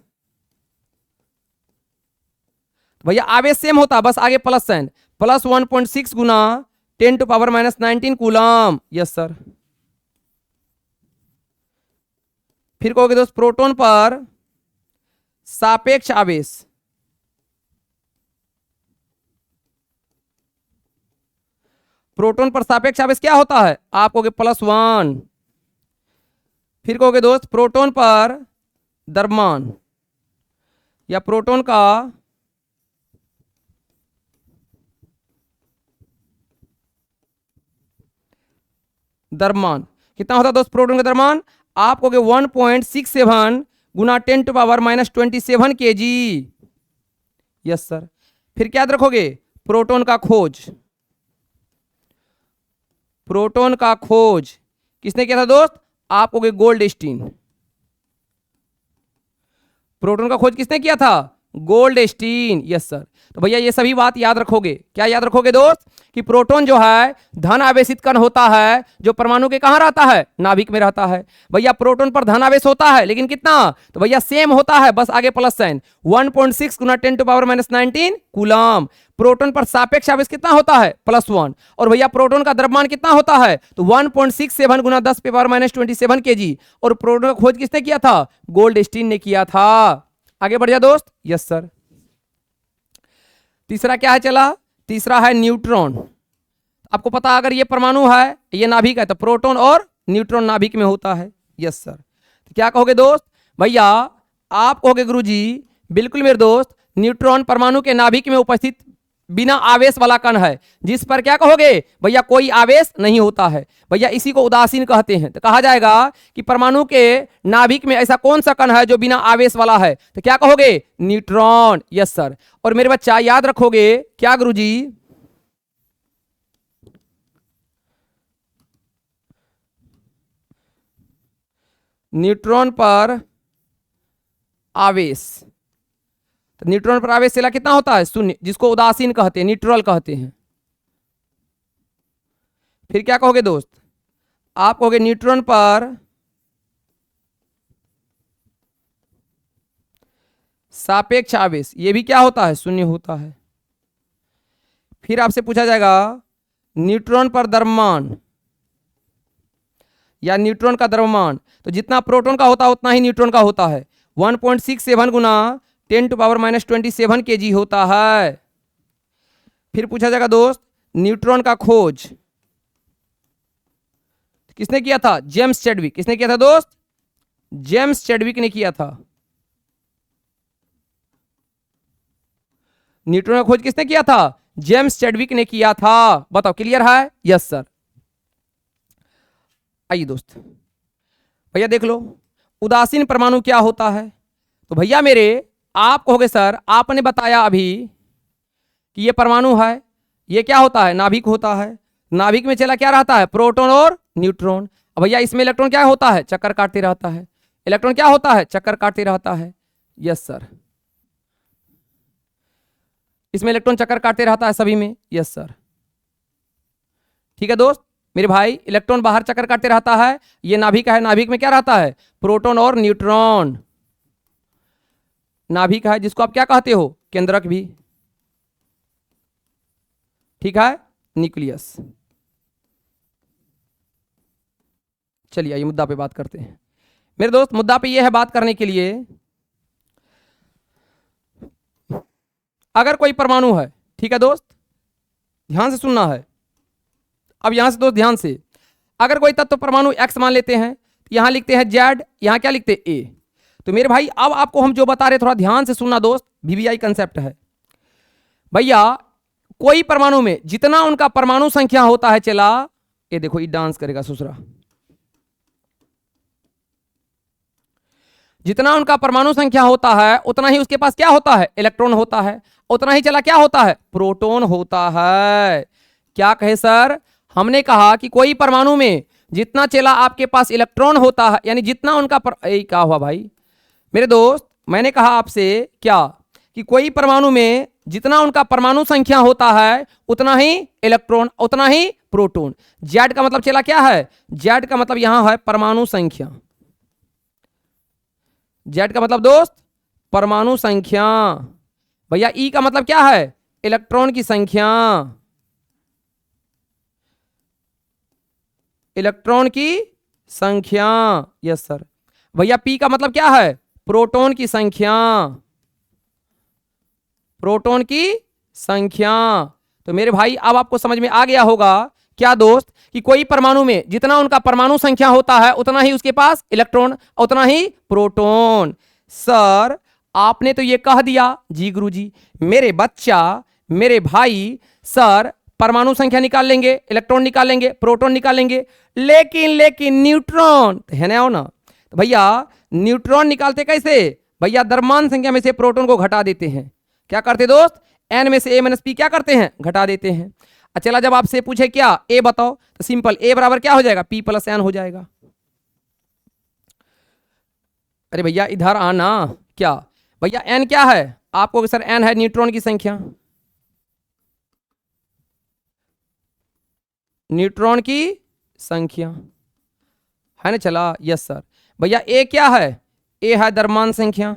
भैया आवेश सेम होता है, बस आगे प्लस साइन, प्लस 1.6 गुना 10⁻⁻19 कूलम। Yes sir. फिर कहोगे दोस्त प्रोटॉन पर सापेक्ष आवेश, प्रोटॉन पर सापेक्ष आवेश क्या होता है, आप कहोगे +1। फिर कहोगे दोस्त प्रोटॉन पर द्रव्यमान या प्रोटॉन का द्रव्यमान कितना होता है दोस्त, प्रोटॉन का द्रव्यमान आप कहोगे 1.67 गुना 10⁻⁻27 kg। Yes sir. फिर क्या याद रखोगे, प्रोटॉन का खोज, प्रोटॉन का खोज किसने किया था दोस्त, आप कहोगे गोल्डस्टीन। प्रोटॉन का खोज किसने किया था, गोल्डस्टीन। Yes sir. तो भैया ये सभी बात याद रखोगे। क्या याद रखोगे दोस्त, कि प्रोटॉन जो है धन आवेशित कण होता है, जो परमाणु के कहां रहता है, नाभिक में रहता है। भैया प्रोटॉन पर धन आवेश होता है, लेकिन कितना, तो भैया सेम होता है, बस आगे प्लस साइन, 1.6 गुना 10⁻⁻19 कूलम। प्रोटॉन पर सापेक्ष आवेश कितना होता है, +1। और भैया प्रोटॉन का द्रव्यमान कितना होता है, तो 1.67 गुना 10⁻⁻27 kg। और प्रोटॉन का खोज किसने किया था, गोल्डस्टीन ने किया था। आगे बढ़ जा दोस्त। Yes sir. तीसरा क्या है चला, तीसरा है न्यूट्रॉन। आपको पता अगर ये परमाणु है, ये नाभिक है, तो प्रोटॉन और न्यूट्रॉन नाभिक में होता है। Yes sir. तो क्या कहोगे दोस्त, भैया आप कहोगे गुरुजी बिल्कुल मेरे दोस्त, न्यूट्रॉन परमाणु के नाभिक में उपस्थित बिना आवेश वाला कण है, जिस पर क्या कहोगे, भैया कोई आवेश नहीं होता है। भैया इसी को उदासीन कहते हैं। तो कहा जाएगा कि परमाणु के नाभिक में ऐसा कौन सा कण है जो बिना आवेश वाला है, तो क्या कहोगे, न्यूट्रॉन। Yes sir. और मेरे बच्चा याद रखोगे क्या गुरुजी, न्यूट्रॉन पर आवेश, तो न्यूट्रॉन पर आवेश चला कितना होता है, 0, जिसको उदासीन कहते हैं, न्यूट्रल कहते हैं। फिर क्या कहोगे दोस्त, आप कहोगे न्यूट्रॉन पर सापेक्ष आवेश, ये भी क्या होता है, 0 होता है। फिर आपसे पूछा जाएगा न्यूट्रॉन पर द्रव्यमान या न्यूट्रॉन का द्रव्यमान, तो जितना प्रोटॉन का होता है उतना ही न्यूट्रॉन का होता है, 1.67 गुना 10⁻⁻27 kg होता है। फिर पूछा जाएगा दोस्त न्यूट्रॉन का खोज किसने किया था, जेम्स चैडविक। किसने किया था दोस्त, जेम्स चैडविक ने किया था। न्यूट्रॉन का खोज किसने किया था, जेम्स चैडविक ने किया था। बताओ क्लियर है। Yes sir. आइए दोस्त भैया देख लो उदासीन परमाणु क्या होता है। तो भैया मेरे आप कहोगे सर आपने बताया अभी कि ये परमाणु है, ये क्या होता है, नाभिक होता है। नाभिक में चला क्या रहता है, प्रोटॉन और न्यूट्रॉन। अब भैया इसमें इलेक्ट्रॉन क्या होता है, चक्कर काटते रहता है। इलेक्ट्रॉन क्या होता है, चक्कर काटते रहता है। Yes sir. इसमें इलेक्ट्रॉन चक्कर काटते रहता है सभी में। Yes sir. ठीक है दोस्त मेरे भाई, इलेक्ट्रॉन बाहर चक्कर काटते रहता है। ये नाभिक है, नाभिक में क्या रहता है, प्रोटॉन और न्यूट्रॉन। नाभिक है जिसको आप क्या कहते हो, केंद्रक भी। ठीक है, न्यूक्लियस। चलिए आइए मुद्दा पे बात करते हैं मेरे दोस्त। मुद्दा पे ये है बात करने के लिए, अगर कोई परमाणु है, ठीक है दोस्त ध्यान से सुनना है। अब यहां से दोस्त ध्यान से, अगर कोई तत्व परमाणु एक्स मान लेते हैं, यहां लिखते हैं जेड, यहां क्या लिखते हैं ए। तो मेरे भाई अब आपको हम जो बता रहे थोड़ा ध्यान से सुनना दोस्त, वीवीआई कंसेप्ट है। भैया कोई परमाणु में जितना उनका परमाणु संख्या होता है, चला ये देखो ये डांस करेगा ससुरा, जितना उनका परमाणु संख्या होता है उतना ही उसके पास क्या होता है, इलेक्ट्रॉन होता है। उतना ही चला क्या होता है, प्रोटॉन होता है। क्या कहे सर, हमने कहा कि कोई परमाणु में जितना चला आपके पास इलेक्ट्रॉन होता है, यानी जितना उनका क्या हुआ भाई मेरे दोस्त, मैंने कहा आपसे क्या कि कोई परमाणु में जितना उनका परमाणु संख्या होता है उतना ही इलेक्ट्रॉन, उतना ही प्रोटॉन। जेड का मतलब चला क्या है, जेड का मतलब यहां है परमाणु संख्या। जेड का मतलब दोस्त परमाणु संख्या। भैया ई का मतलब क्या है? इलेक्ट्रॉन की संख्या, इलेक्ट्रॉन की संख्या। Yes sir. भैया पी का मतलब क्या है? प्रोटॉन की संख्या, प्रोटॉन की संख्या। तो मेरे भाई अब आपको समझ में आ गया होगा क्या दोस्त कि कोई परमाणु में जितना उनका परमाणु संख्या होता है उतना ही उसके पास इलेक्ट्रॉन, उतना ही प्रोटॉन। सर आपने तो ये कह दिया। जी गुरुजी, मेरे बच्चा, मेरे भाई, सर परमाणु संख्या निकाल लेंगे, इलेक्ट्रॉन निकाल लेंगे, प्रोटॉन निकाल लेंगे, लेकिन न्यूट्रॉन तो है ना, हो ना। तो भैया न्यूट्रॉन निकालते कैसे? भैया द्रव्यमान संख्या में से प्रोटॉन को घटा देते हैं। क्या करते दोस्त? एन में से ए माइनस पी क्या करते हैं? घटा देते हैं। चला जब आपसे पूछे क्या ए बताओ, तो सिंपल ए बराबर क्या हो जाएगा? पी प्लस एन हो जाएगा। अरे भैया इधर आना। क्या भैया एन क्या है? आपको सर एन है न्यूट्रॉन की संख्या, न्यूट्रॉन की संख्या है ना। चला यस सर। भैया ए क्या है? ए है द्रव्यमान संख्या,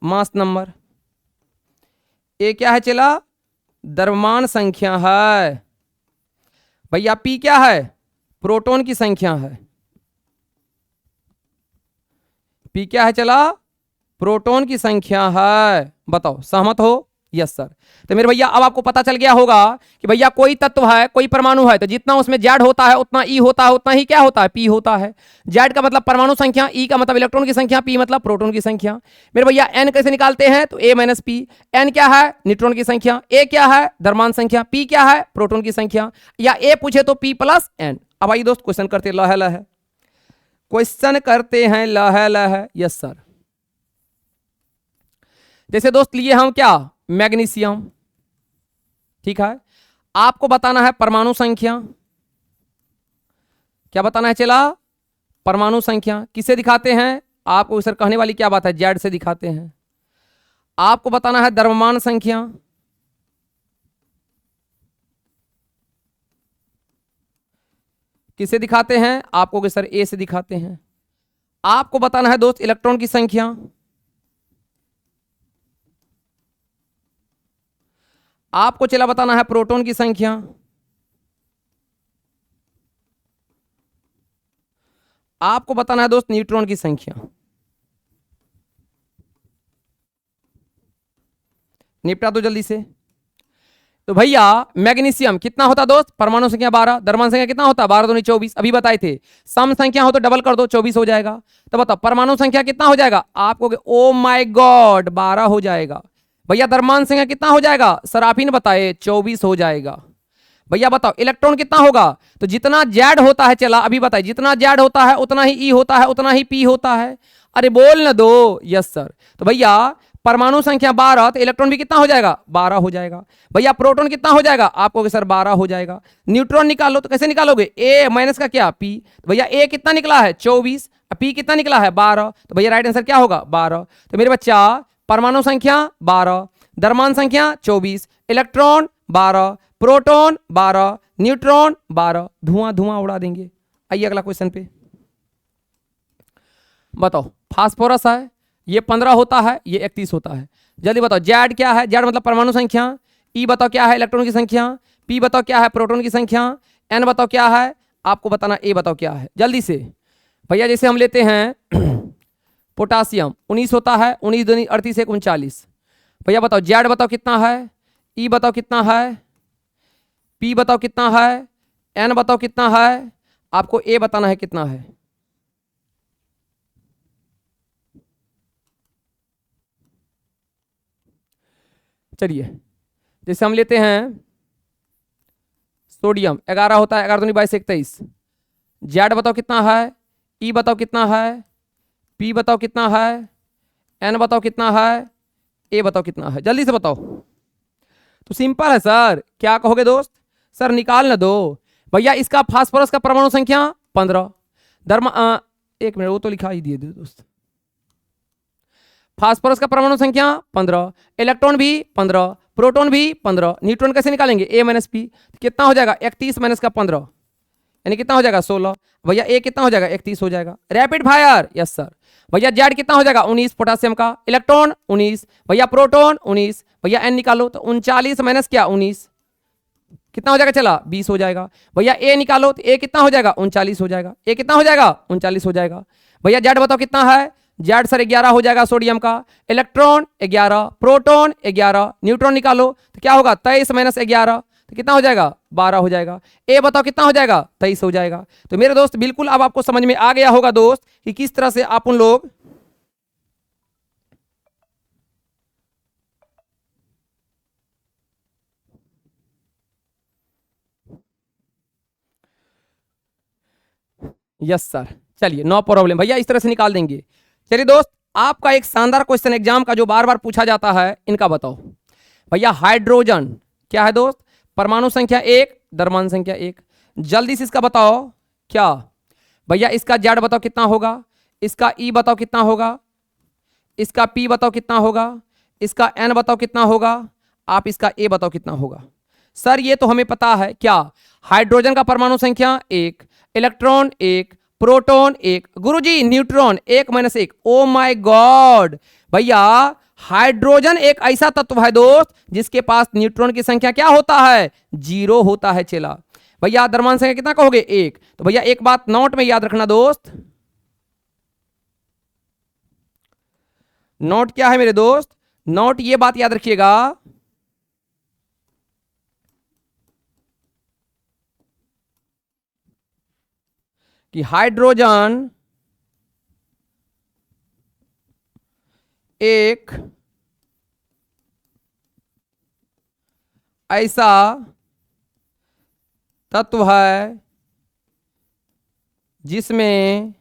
मास नंबर। ए क्या है चला? द्रव्यमान संख्या है। भैया पी क्या है? प्रोटॉन की संख्या है। पी क्या है चला? प्रोटॉन की संख्या है। बताओ सहमत हो? Yes sir. तो मेरे भैया अब आपको पता चल गया होगा कि भैया कोई तत्व है, कोई परमाणु है, तो जितना उसमें जेड होता है उतना ई होता है, उतना ही क्या होता है? पी होता है। जेड का मतलब परमाणु संख्या, ई का मतलब इलेक्ट्रॉन की संख्या, पी मतलब प्रोटॉन की संख्या। मेरे भैया एन कैसे निकालते हैं? तो ए माइनस पी। एन क्या है? न्यूट्रॉन की संख्या। ए क्या है? द्रव्यमान संख्या। पी क्या है? प्रोटॉन की संख्या। या ए पूछे तो पी प्लस एन। अब आइए दोस्त क्वेश्चन करते लह लह, क्वेश्चन करते हैं लह लह। Yes sir. जैसे दोस्त लिए हम क्या? मैग्नीशियम। ठीक है, आपको बताना है परमाणु संख्या। क्या बताना है चला? परमाणु संख्या। किसे दिखाते हैं? आपको सर कहने वाली क्या बात है? जेड से दिखाते हैं। आपको बताना है द्रव्यमान संख्या। किसे दिखाते हैं? आपको सर ए से दिखाते हैं। आपको बताना है दोस्त इलेक्ट्रॉन की संख्या। आपको चला बताना है प्रोटॉन की संख्या। आपको बताना है दोस्त न्यूट्रॉन की संख्या। निपटा दो जल्दी से। तो भैया मैग्नीशियम कितना होता दोस्त? परमाणु संख्या 12, द्रव्यमान संख्या कितना होता? 12 दूनी 24। अभी बताए थे सम संख्या हो तो डबल कर दो, 24 हो जाएगा। तो बताओ परमाणु संख्या कितना हो जाएगा? आपको ओ माय गॉड 12 हो जाएगा। भैया द्रव्यमान संख्या कितना हो जाएगा? सर आप ही ने बताए 24 हो जाएगा। भैया बताओ इलेक्ट्रॉन कितना होगा? तो जितना जेड होता है, चला अभी बताइए, जितना जेड होता है उतना ही ई होता है, उतना ही पी होता है। अरे बोल न दो। Yes sir. तो भैया परमाणु संख्या 12, तो इलेक्ट्रॉन भी कितना हो जाएगा? 12 हो जाएगा। भैया प्रोटॉन कितना हो जाएगा? आपको सर 12 हो जाएगा। न्यूट्रॉन निकालो, तो कैसे निकालोगे? ए माइनस का क्या? पी। तो भैया ए कितना निकला है? 24। पी कितना निकला है? 12। तो भैया राइट आंसर क्या होगा? 12। तो मेरे बच्चा परमाणु संख्या 12, द्रव्यमान संख्या 24, इलेक्ट्रॉन 12, प्रोटॉन 12, न्यूट्रॉन 12। धुआं धुआं उड़ा देंगे। आइए अगला क्वेश्चन पे। बताओ फास्फोरस है, ये 15 होता है, ये 31 होता है। जल्दी बताओ जेड क्या है? जेड मतलब परमाणु संख्या। ई बताओ क्या है? इलेक्ट्रॉन की संख्या। पी बताओ क्या है? प्रोटॉन की संख्या। एन बताओ क्या है? आपको बताना ए बताओ क्या है। जल्दी से भैया जैसे हम लेते हैं पोटासियम 19 होता है, 19 दूनी 38 एक 39। भैया बताओ जेड बताओ कितना है? ई बताओ कितना है? पी बताओ कितना है? एन बताओ कितना है? आपको ए बताना है कितना है। चलिए जैसे हम लेते हैं सोडियम 11 होता है, 11 दूनी 22 23। जेड बताओ कितना है? ई बताओ कितना है? पी बताओ कितना है? एन बताओ कितना है? ए बताओ कितना है। जल्दी से बताओ। तो सिंपल है सर। क्या कहोगे दोस्त? सर निकाल न दो। भैया इसका फास्फोरस का परमाणु संख्या 15, एक मिनट वो तो लिखा ही दिए दोस्त। फास्फोरस का परमाणु संख्या 15, इलेक्ट्रॉन भी 15, प्रोटॉन भी 15, न्यूट्रॉन कैसे निकालेंगे? ए माइनस पी। कितना हो जाएगा? 31 माइनस का 15, यानी कितना हो जाएगा 16। भैया ए कितना हो जाएगा 31 हो जाएगा। Rapid fire, yes sir. भैया जेड कितना हो जाएगा 19 पोटासियम का, इलेक्ट्रॉन 19, भैया प्रोटॉन 19, भैया एन निकालो तो 39 माइनस क्या 19 कितना हो जाएगा, चला 20 हो जाएगा। भैया ए निकालो तो ए कितना हो जाएगा 39 हो जाएगा। ए कितना हो जाएगा 39 हो जाएगा। भैया जेड बताओ कितना है, जेड सर 11 हो जाएगा सोडियम का, इलेक्ट्रॉन 11, प्रोटॉन 11, न्यूट्रॉन निकालो तो क्या होगा 23 माइनस 11 तो कितना हो जाएगा 12 हो जाएगा। ए बताओ कितना हो जाएगा 23 हो जाएगा। तो मेरे दोस्त बिल्कुल अब आपको समझ में आ गया होगा दोस्त कि किस तरह से आप उन लोग यस सर, चलिए नो प्रॉब्लम भैया, इस तरह से निकाल देंगे। चलिए दोस्त, आपका एक शानदार क्वेश्चन एग्जाम का जो बार बार पूछा जाता है, इनका बताओ भैया। हाइड्रोजन क्या है दोस्त, परमाणु संख्या 1, द्रव्यमान संख्या 1। जल्दी से इसका बताओ क्या भैया। इसका जेड बताओ कितना होगा, इसका ई बताओ कितना होगा, इसका पी बताओ कितना होगा, इसका एन बताओ कितना होगा, आप इसका ए बताओ कितना होगा। सर ये तो हमें पता है क्या, हाइड्रोजन का परमाणु संख्या 1, electron 1, proton 1, Guruji neutron 1 minus 1। Oh my God भैया, हाइड्रोजन एक ऐसा तत्व है दोस्त जिसके पास न्यूट्रॉन की संख्या क्या होता है 0 होता है। चला भैया, द्रव्यमान संख्या कितना कहोगे 1। तो भैया एक बात नोट में याद रखना दोस्त, नोट क्या है मेरे दोस्त, नोट ये बात याद रखिएगा कि हाइड्रोजन एक ऐसा तत्व है जिसमें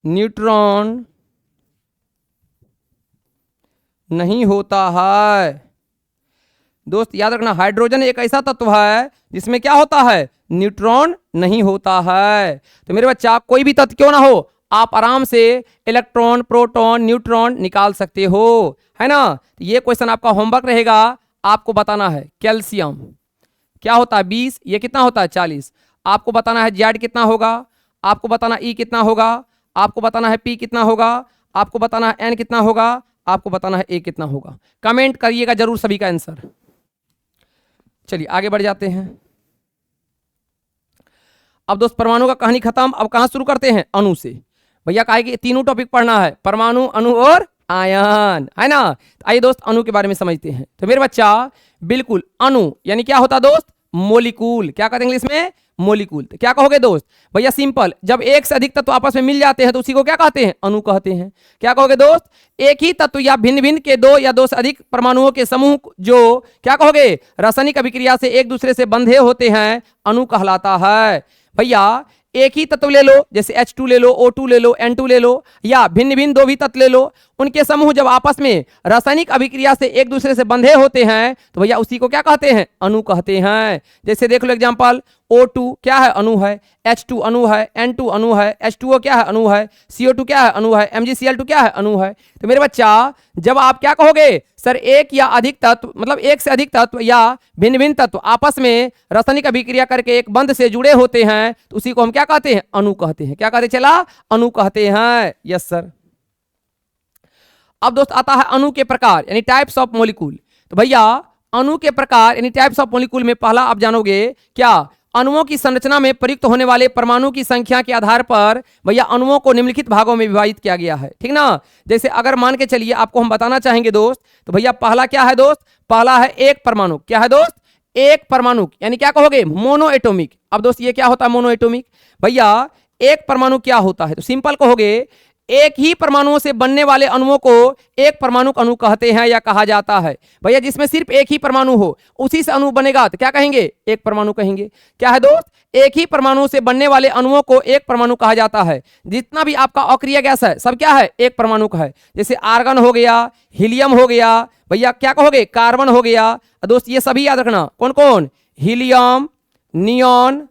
न्यूट्रॉन नहीं होता है। दोस्त याद रखना, हाइड्रोजन एक ऐसा तत्व है जिसमें क्या होता है न्यूट्रॉन नहीं होता है। तो मेरे बच्चा कोई भी तत्व क्यों ना हो, आप आराम से इलेक्ट्रॉन, प्रोटॉन, न्यूट्रॉन निकाल सकते हो, है ना। तो ये क्वेश्चन आपका होमवर्क रहेगा, आपको बताना है कैल्शियम क्या होता है 20, ये कितना होता है 40। आपको बताना है जेड कितना होगा, आपको बताना ई कितना होगा, आपको बताना है पी कितना होगा, आपको बताना है एन कितना होगा, आपको बताना है ए कितना होगा। कमेंट करिएगा जरूर सभी का आंसर। चलिए आगे बढ़ जाते हैं। अब दोस्त परमाणु का कहानी खत्म, अब कहां शुरू करते हैं, अणु से। भैया कहा कि तीनों टॉपिक पढ़ना है, परमाणु, अणु और आयन, है ना। आइए दोस्त अणु के बारे में समझते हैं। तो मेरे बच्चा बिल्कुल अणु यानी क्या होता है दोस्त, मोलिकूल। क्या कहते हैं इंग्लिश में, मोलिकूल। तो क्या कहोगे दोस्त, भैया सिंपल, जब एक से अधिक तत्व आपस में मिल जाते हैं तो उसी को क्या कहते हैं, अणु कहते हैं। क्या कहोगे दोस्त, एक ही तत्व या भिन्न भिन्न के दो या दो से अधिक परमाणुओं के समूह जो क्या कहोगे रासायनिक अभिक्रिया से एक दूसरे से बंधे होते हैं, अणु कहलाता है। भैया एक ही तत्व ले लो, जैसे H2 ले लो, O2 ले लो, N2 ले लो, या भिन्न भिन्न दो भी तत्व ले लो, उनके समूह जब आपस में रासायनिक अभिक्रिया से एक दूसरे से बंधे होते हैं तो भैया उसी को क्या कहते हैं, अणु कहते हैं। जैसे देख लो एग्जांपल, O2 क्या है, अणु है, H2 अणु है, N2 अणु है, H2O क्या है, अणु है, CO2 क्या है, अणु है, MgCl2 क्या है, अणु है। तो मेरे बच्चा जब आप क्या कहोगे सर, एक या अधिक तत्व मतलब एक से अधिक तत्व या भिन्न भिन्न तत्व आपस में रासायनिक अभिक्रिया करके एक बंध से जुड़े होते हैं तो उसी को हम क्या कहते हैं, अणु कहते हैं। क्या कहते हैं, चला अणु कहते हैं, यस सर। अब दोस्त आता है अणु के प्रकार यानी टाइप्स ऑफ मॉलिक्यूल। तो भैया अणु के प्रकार यानी टाइप्स ऑफ मॉलिक्यूल में पहला आप जानोगे क्या, अणुओं की संरचना में प्रयुक्त होने वाले परमाणु की संख्या के आधार पर भैया अणुओं को निम्नलिखित भागों में विभाजित किया गया है, ठीक ना। जैसे अगर मान के चलिए आपको हम बताना चाहेंगे दोस्त, तो भैया पहला क्या है दोस्त, पहला है एक परमाणु। क्या है दोस्त, एक परमाणु यानी क्या कहोगे, मोनो एटोमिक। अब दोस्त ये क्या होता है मोनो एटोमिक, भैया एक परमाणु क्या होता है, तो सिंपल कहोगे एक ही परमाणुओं से बनने वाले अणुओं को एक परमाणु अणु कहते हैं या कहा जाता है। भैया जिसमें सिर्फ एक ही परमाणु हो उसी से अणु बनेगा तो क्या कहेंगे, एक परमाणु कहेंगे। क्या है दोस्त, एक ही परमाणु से बनने वाले अणुओं को एक परमाणु कहा जाता है। जितना भी आपका अक्रिय गैस है सब क्या है, एक परमाणु का है। जैसे आर्गन हो गया, हीलियम हो गया, भैया क्या कहोगे कार्बन हो गया। दोस्त ये सभी याद रखना, कौन कौन, helium, neon,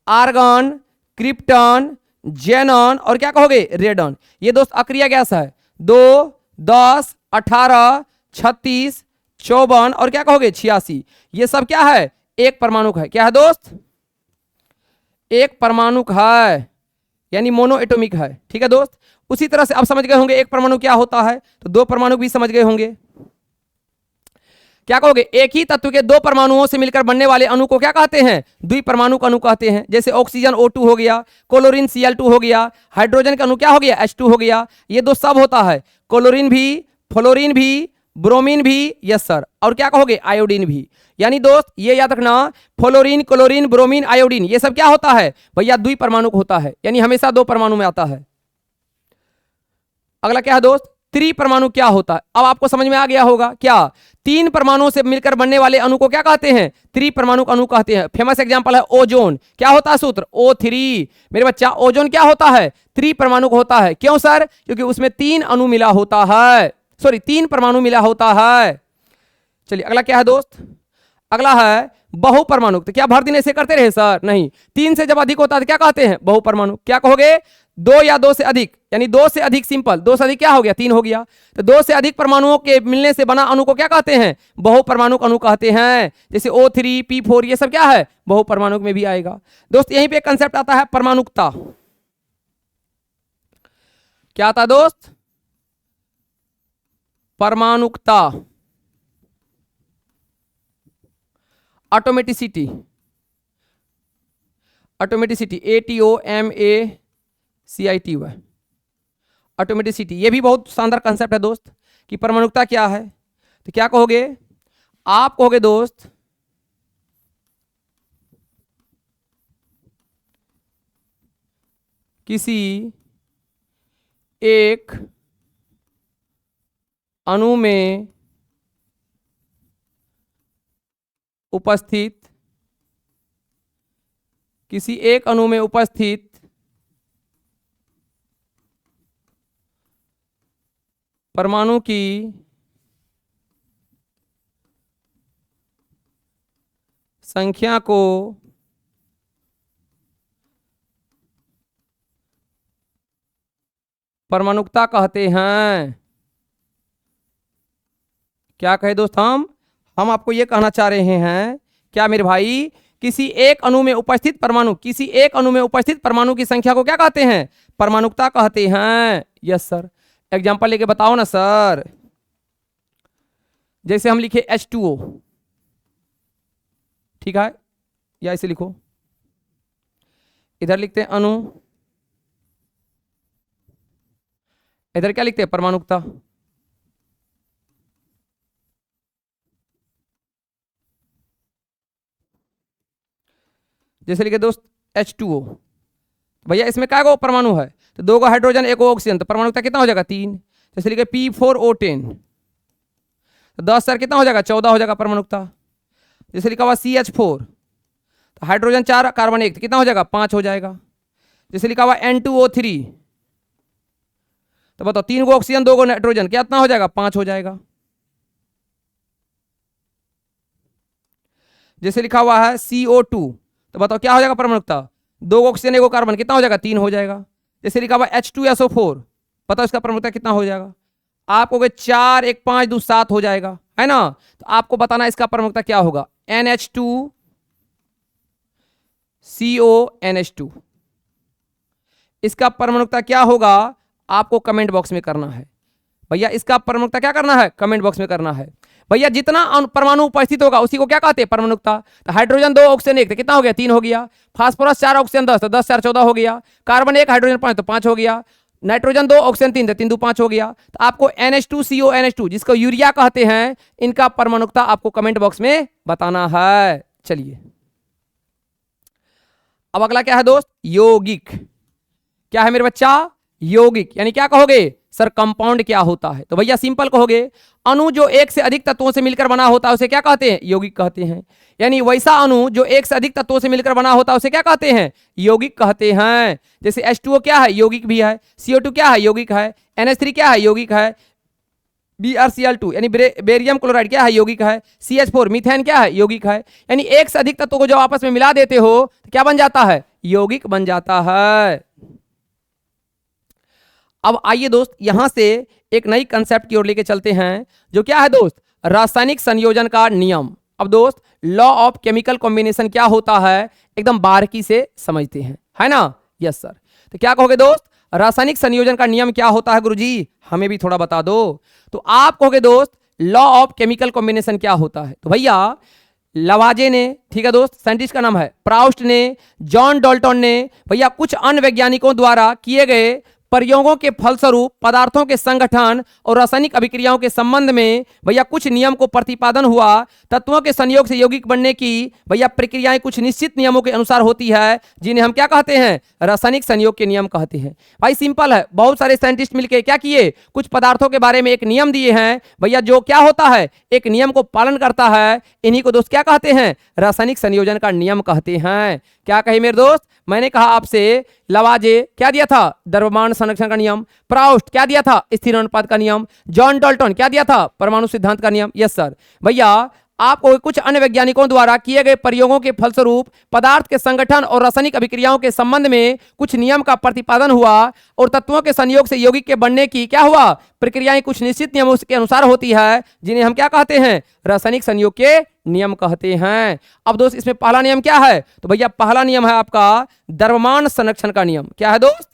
argon, krypton, xenon और क्या कहोगे रेडन। ये दोस्त अक्रिय गैस है। 2, 10, 18, 36, 54 और क्या कहोगे 86। ये सब क्या है, एक परमाणुक है। क्या है दोस्त, एक परमाणुक है, यानी मोनो एटॉमिक है। ठीक है दोस्त, उसी तरह से आप समझ गए होंगे एक परमाणु क्या होता है, तो दो परमाणु भी समझ गए होंगे। क्या कहोगे, एक ही तत्व के दो परमाणुओं से मिलकर बनने वाले अणु को क्या कहते हैं, द्विपरमाणुक अणु कहते हैं। जैसे ऑक्सीजन O2 हो गया, क्लोरीन Cl2 हो गया, हाइड्रोजन का अणु क्या हो गया H2 हो गया। ये दो सब होता है, क्लोरीन भी, फ्लोरीन भी, ब्रोमीन भी, यस सर, और क्या कहोगे आयोडीन भी। यानी दोस्त ये याद रखना, फ्लोरीन, क्लोरीन, ब्रोमीन, आयोडीन ये सब क्या होता है भैया, द्विपरमाणुक होता है, यानी हमेशा दो परमाणु में आता है। अगला क्या है दोस्त, त्रिपरमाणु क्या होता है। अब आपको समझ में आ गया होगा क्या, तीन परमाणुओं से मिलकर बनने वाले अणु को क्या कहते हैं, त्रिपरमाणुक अणु कहते हैं। फेमस एग्जांपल है ओजोन, क्या होता है सूत्र O3। मेरे बच्चा ओजोन क्या होता है, त्रिपरमाणुक होता है। क्यों सर, क्योंकि उसमें तीन अणु मिला होता है, सॉरी तीन परमाणु मिला होता है। चलिए अगला क्या है दोस्त, अगला है बहुपरमाणुक। तो क्या भर दिन ऐसे करते रहे सर, नहीं, तीन से जब अधिक होता है तो क्या कहते हैं बहुपरमाणु। क्या कहोगे, दो या दो से अधिक, यानी दो से अधिक, सिंपल, दो से अधिक क्या हो गया, तीन हो गया। तो दो से अधिक परमाणुओं के मिलने से बना अणु को क्या कहते हैं, बहुपरमाणुक अणु कहते हैं। जैसे O3, P4 ये सब क्या है, बहुपरमाणुक में भी आएगा। दोस्त यहीं पे कंसेप्ट आता है परमाणुकता। क्या आता है दोस्त, परमाणुकता, ऑटोमेटिसिटी, ऑटोमेटिसिटी ATOMACITY, ऑटोमेटिसिटी। ये भी बहुत शानदार कंसेप्ट है दोस्त कि परमाणुकता क्या है। तो क्या कहोगे, आप कहोगे दोस्त किसी एक अणु में उपस्थित, किसी एक अणु में उपस्थित परमाणु की संख्या को परमाणुकता कहते हैं। क्या कहे दोस्त, हम आपको ये कहना चाह रहे हैं क्या मेरे भाई, किसी एक अणु में उपस्थित परमाणु, किसी एक अणु में उपस्थित परमाणु की संख्या को क्या कहते हैं, परमाणुकता कहते हैं। यस सर, एग्जांपल लेके बताओ ना सर। जैसे हम लिखे H2O, ठीक है, या इसे लिखो, इधर लिखते हैं अणु, इधर क्या लिखते हैं परमाणुकता। जैसे लिखे दोस्त H2O, भैया इसमें क्या गो परमाणु है, तो दो गो हाइड्रोजन एक ऑक्सीजन, तो परमाणुकता कितना हो जाएगा 3। जैसे लिखे P4O10, तो 10 सर कितना हो जाएगा 14 हो जाएगा परमाणुकता। जैसे लिखा हुआ CH4, तो हाइड्रोजन 4 कार्बन 1, तो कितना हो जाएगा 5 हो जाएगा। जैसे लिखा हुआ N2O3, तो बताओ 3 गो ऑक्सीजन 2 गो नाइट्रोजन, क्या इतना हो जाएगा 5 हो जाएगा। जैसे लिखा हुआ है CO2, तो बताओ क्या हो जाएगा परमाणुकता, 2 ऑक्सीजन 1 कार्बन, कितना हो जाएगा 3 हो जाएगा। जैसे लिखा हुआ H2SO4, पता इसका परमाणुकता कितना हो जाएगा, आप कहोगे 4 1 5 2 7 हो जाएगा, है ना। तो आपको बताना इसका परमाणुकता क्या होगा, NH2CONH2, इसका परमाणुकता क्या होगा आपको कमेंट बॉक्स में करना है भैया। इसका परमाणुकता क्या करना है, कमेंट बॉक्स में करना है भैया। जितना परमाणु उपस्थित होगा उसी को क्या कहते हैं परमाणुकता। तो हाइड्रोजन 2 ऑक्सीजन 1, तो कितना हो गया 3 हो गया। फास्फोरस 4 ऑक्सीजन 10, तो 10 4 14 हो गया। कार्बन 1 हाइड्रोजन 5, तो 5 हो गया। नाइट्रोजन 2 ऑक्सीजन 3, तो 3 2 5 हो गया। तो आपको NH2CONH2 जिसको यूरिया कहते हैं, इनका परमाणुकता आपको कमेंट बॉक्स में बताना है। चलिए अब अगला क्या है दोस्त, यौगिक। क्या है मेरे बच्चा, यौगिक, यानी क्या कहोगे सर कंपाउंड क्या होता है। तो भैया सिंपल कहोगे, अणु जो एक से अधिक तत्वों से मिलकर बना होता है उसे क्या कहते हैं, यौगिक कहते हैं। यानी वैसा अणु जो एक से अधिक तत्वों से मिलकर बना होता है उसे क्या कहते हैं, यौगिक कहते हैं। जैसे H2O क्या है, यौगिक भी है। CO2 क्या है, यौगिक है। NH3 क्या है, यौगिक है। BrCl2 यानी बेरियम क्लोराइड क्या है, यौगिक है। CH4 मीथेन क्या है, यौगिक है। यानी एक से अधिक तत्वों को जब आपस में मिला देते हो तो क्या बन जाता है, यौगिक बन जाता है। अब आइए दोस्त यहां से एक नई कंसेप्ट की ओर लेके चलते हैं, जो क्या है दोस्त, रासायनिक संयोजन का नियम। अब दोस्त लॉ ऑफ केमिकल कॉम्बिनेशन क्या होता है एकदम बारीकी से समझते हैं, है ना? Yes sir. तो क्या कहोगे दोस्त, रासायनिक संयोजन का नियम क्या होता है गुरुजी, हमें भी थोड़ा बता दो। तो आप कहोगे दोस्त लॉ ऑफ केमिकल कॉम्बिनेशन क्या होता है। तो भैया लवाजे ने, ठीक है दोस्त, साइंटिस्ट का नाम है, प्राउस्ट ने, जॉन डाल्टन ने, भैया कुछ अन्य वैज्ञानिकों द्वारा किए गए प्रयोगों के फलस्वरूप पदार्थों के संगठन और रासायनिक अभिक्रियाओं के संबंध में भैया कुछ नियम को प्रतिपादन हुआ। तत्वों के संयोग से यौगिक बनने की भैया प्रक्रियाएं कुछ निश्चित नियमों के अनुसार होती है, जिन्हें हम क्या कहते हैं, रासायनिक संयोग के नियम कहते हैं। भाई सिंपल है, बहुत सारे साइंटिस्ट मिलकर क्या किए, कुछ पदार्थों के बारे में एक नियम दिए हैं भैया, जो क्या होता है, एक नियम को पालन करता है। इन्हीं को दोस्त क्या कहते हैं, रासायनिक संयोजन का नियम कहते हैं। क्या कहे मेरे दोस्त, मैंने कहा आपसे लवाजे क्या दिया था, द्रव्यमान संरक्षण का नियम, प्राउस्ट क्या दिया था, स्थिर अनुपात का नियम, जॉन डाल्टन क्या दिया था, परमाणु सिद्धांत का नियम। Yes sir. भैया आपको कुछ अन्य वैज्ञानिकों द्वारा किए गए प्रयोगों के फलस्वरूप पदार्थ के संगठन और रासायनिक अभिक्रियाओं के संबंध में कुछ नियम का प्रतिपादन हुआ और तत्वों के संयोग से यौगिक के बनने की क्या हुआ, प्रक्रियाएं कुछ निश्चित नियमों के अनुसार होती है, जिन्हें हम क्या कहते हैं, रासायनिक संयोग के नियम कहते हैं। अब दोस्त इसमें पहला नियम क्या है, तो भैया पहला नियम है आपका द्रव्यमान संरक्षण का नियम। क्या है दोस्त,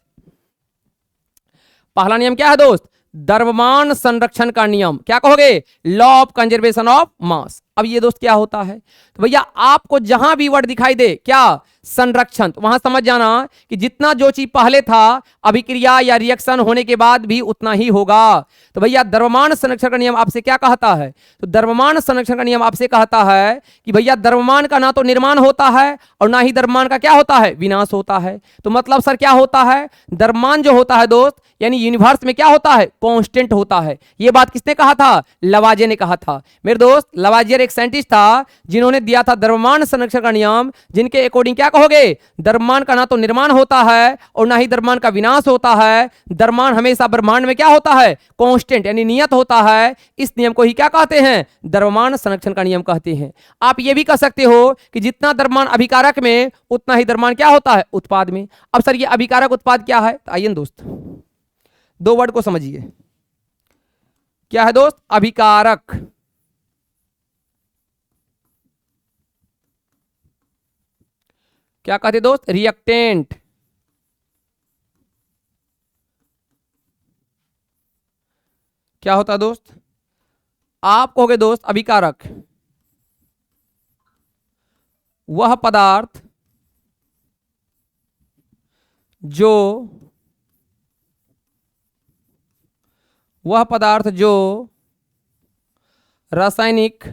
पहला नियम क्या है दोस्त, द्रव्यमान संरक्षण का नियम। क्या कहोगे, law of conservation of mass. अब ये दोस्त क्या होता है, तो भैया आपको जहां भी वर्ड दिखाई दे क्या, संरक्षण, तो वहां समझ जाना कि जितना जो चीज पहले था अभिक्रिया या रिएक्शन होने के बाद भी उतना ही होगा। तो भैया द्रव्यमान संरक्षण का नियम आपसे क्या कहता है, तो द्रव्यमान संरक्षण का नियम आपसे कहता है कि भैया द्रव्यमान का ना तो निर्माण होता है और ना ही द्रव्यमान का क्या होता है, विनाश होता है। तो मतलब सर क्या होता है, द्रव्यमान जो होता है दोस्त यानी यूनिवर्स में क्या होता है, कांस्टेंट होता है। ये बात किसने कहा था, लवाजे ने कहा था। मेरे दोस्त लवाजियर एक साइंटिस्ट था जिन्होंने दिया था द्रव्यमान संरक्षण का नियम, जिनके अकॉर्डिंग क्या कहोगे, द्रव्यमान का ना तो निर्माण होता है और ना ही द्रव्यमान का विनाश होता है। द्रव्यमान हमेशा ब्रह्मांड में क्या होता है, कांस्टेंट यानी नियत होता है। इस नियम को ही क्या कहते हैं, द्रव्यमान संरक्षण का नियम कहते हैं। आप ये भी कह सकते हो कि जितना द्रव्यमान अभिकारक में उतना ही द्रव्यमान क्या होता है, उत्पाद में। अब सर ये अभिकारक उत्पाद क्या है, तो आइए दोस्त दो वर्ड को समझिए। क्या है दोस्त, अभिकारक, क्या कहते दोस्त, रिएक्टेंट। क्या होता है दोस्त, आप कहोगे दोस्त अभिकारक वह पदार्थ जो रासायनिक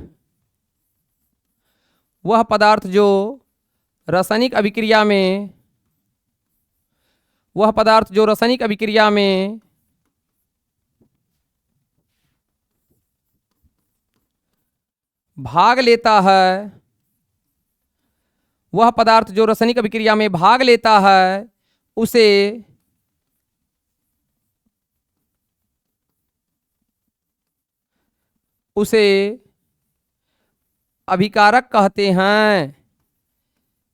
वह पदार्थ जो रासायनिक अभिक्रिया में भाग लेता है, वह पदार्थ जो रासायनिक अभिक्रिया में भाग लेता है उसे अभिकारक कहते हैं।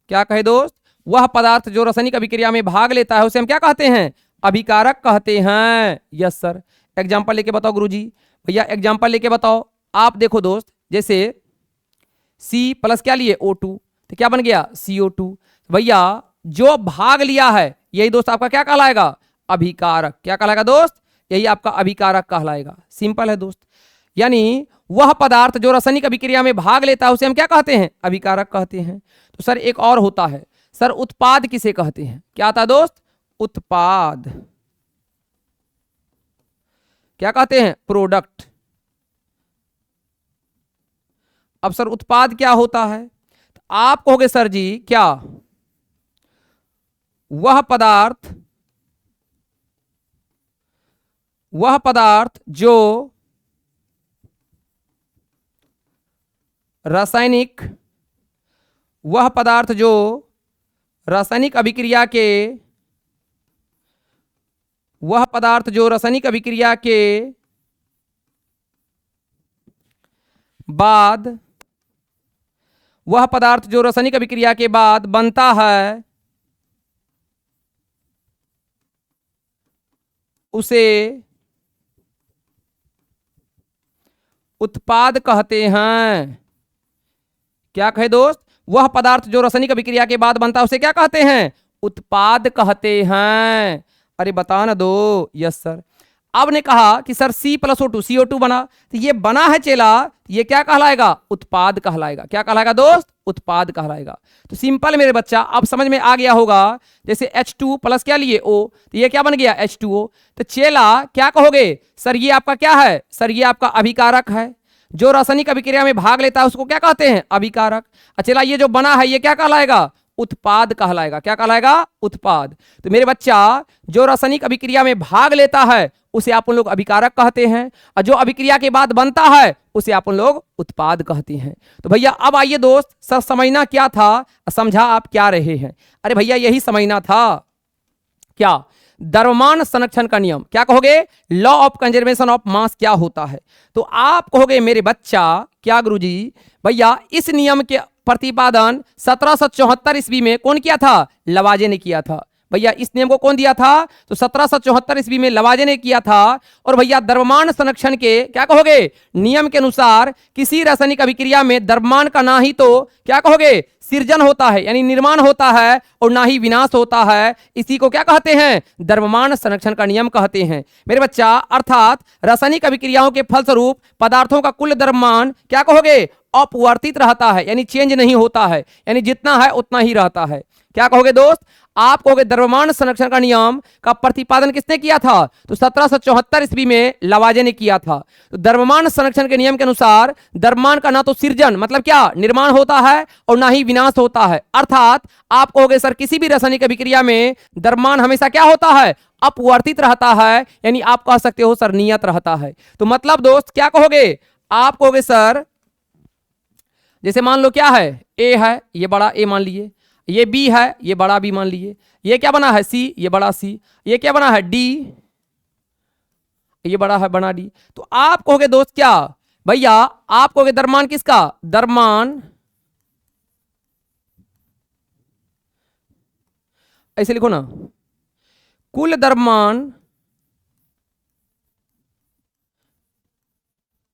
क्या कहे दोस्त, वह पदार्थ जो रासायनिक अभिक्रिया में भाग लेता है उसे हम क्या कहते हैं, अभिकारक कहते हैं। Yes sir. एग्जांपल लेके बताओ गुरुजी। भैया एग्जांपल लेके बताओ। आप देखो दोस्त, जैसे C प्लस क्या लिए O2, तो क्या बन गया CO2। भैया जो भाग लिया है यही दोस्त आपका क्या कहलाएगा, अभिकारक। क्या कहलाएगा दोस्त, यही आपका अभिकारक कहलाएगा। सिंपल है दोस्त। यानी वह पदार्थ जो रासायनिक अभिक्रिया में भाग लेता है उसे हम क्या कहते हैं, अभिकारक कहते हैं। तो सर एक और होता है, सर उत्पाद किसे कहते हैं, क्या आता है दोस्त, उत्पाद। क्या कहते हैं, प्रोडक्ट। अब सर उत्पाद क्या होता है, तो आप कहोगे सर जी क्या, वह पदार्थ जो रासायनिक अभिक्रिया के बाद बनता है उसे उत्पाद कहते हैं। क्या कहे दोस्त? वह पदार्थ जो रासायनिक अभिक्रिया के बाद बनता है उसे क्या कहते हैं? उत्पाद कहते हैं। अरे बता ना दो। Yes sir. अब ने कहा कि सर C+O2 CO2 बना, तो ये बना है चेला, ये क्या कहलाएगा? उत्पाद कहलाएगा। क्या कहलाएगा दोस्त? उत्पाद कहलाएगा। तो सिंपल मेरे बच्चा, अब समझ में आ गया होगा। जैसे H2 प्लस क्या लिए O, तो ये क्या बन गया? H2O। तो चेला क्या कहोगे? सर ये आपका क्या है? सर ये आपका अभिकारक है। जो रासायनिक अभिक्रिया में भाग लेता है उसको क्या कहते हैं? अभिकारक। चला ये जो बना है ये क्या कहलाएगा? उत्पाद कहलाएगा। क्या कहलाएगा? उत्पाद। तो मेरे बच्चा, जो रासायनिक अभिक्रिया में भाग लेता है उसे आप लोग अभिकारक कहते हैं, और जो अभिक्रिया के बाद बनता है उसे आप लोग उत्पाद कहते हैं। तो भैया अब आइए दोस्त, सर समझना क्या था, समझा आप क्या रहे हैं? अरे भैया यही समझना था। क्या? द्रव्यमान संरक्षण का नियम। क्या कहोगे? Law of conservation of mass क्या होता है? तो आप कहोगे मेरे बच्चा, क्या गुरुजी? भैया इस नियम के प्रतिपादन 1774 ईस्वी में कौन किया था? लवाजे ने किया था। भैया इस नियम को कौन दिया था? तो 1774 ईस्वी में लवाजे ने किया था। और भैया द्रव्यमान संरक्षण के क्या कहोगे? नियम के अनुसार किसी रासायनिक अभिक्रिया में द्रव्यमान का ना ही तो क्या कहोगे? सृजन होता है, यानी निर्माण होता है, और ना ही विनाश होता है। इसी को क्या कहते हैं? द्रव्यमान संरक्षण का नियम कहते हैं मेरे बच्चा। अर्थात रासायनिक अभिक्रियाओं के फलस्वरूप पदार्थों का कुल द्रव्यमान क्या कहोगे? अपवर्तित रहता है, यानी चेंज नहीं होता है, यानी जितना है उतना ही रहता है। क्या कहोगे दोस्त? आप कहोगे द्रव्यमान संरक्षण का नियम का प्रतिपादन किसने किया था? तो 1774 ईस्वी में लवाजे ने किया था। तो द्रव्यमान संरक्षण के नियम के अनुसार द्रव्यमान का ना तो सृजन मतलब क्या निर्माण होता है, और ना ही विनाश होता है। अर्थात आप कहोगे सर किसी भी रासायनिक अभिक्रिया में द्रव्यमान हमेशा क्या होता है? अपवर्तित रहता है, यानी आप कह सकते हो सर नियत रहता है। तो मतलब दोस्त क्या कहोगे? आप कहोगे सर, जैसे मान लो क्या है? ए है, ये बड़ा ए मान लिए, ये बी है, ये बड़ा बी मान लिए, ये क्या बना है? सी, ये बड़ा सी, ये क्या बना है? डी, ये बड़ा है बना डी। तो आप कहोगे दोस्त क्या? भैया आप कहोगे द्रव्यमान किसका? द्रव्यमान, ऐसे लिखो ना, कुल द्रव्यमान,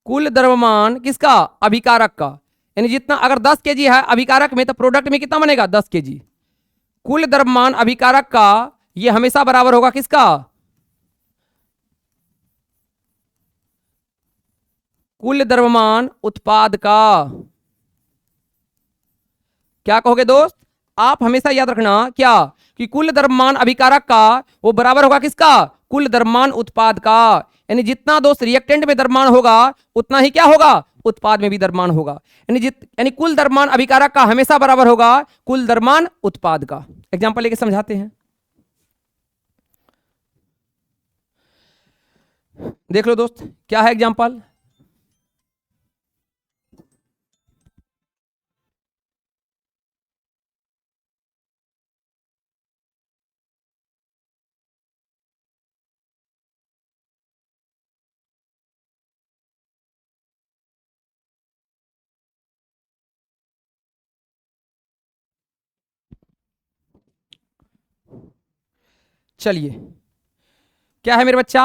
कुल द्रव्यमान किसका? अभिकारक का। यानी जितना अगर 10 केजी है अभिकारक में, तो प्रोडक्ट में कितना बनेगा? 10 केजी। कुल द्रव्यमान अभिकारक का ये हमेशा बराबर होगा किसका? कुल द्रव्यमान उत्पाद का। क्या कहोगे दोस्त? आप हमेशा याद रखना क्या, कि कुल द्रव्यमान अभिकारक का वो बराबर होगा किसका? कुल द्रव्यमान उत्पाद का। यानी जितना दोस्त रिएक्टेंट में द्रव्यमान होगा उतना ही क्या होगा? उत्पाद में भी द्रव्यमान होगा। यानी कुल द्रव्यमान अभिकारक का हमेशा बराबर होगा कुल द्रव्यमान उत्पाद का। एग्जांपल लेके समझाते हैं। देख लो दोस्त, क्या है एग्जांपल? चलिए, क्या है मेरे बच्चा?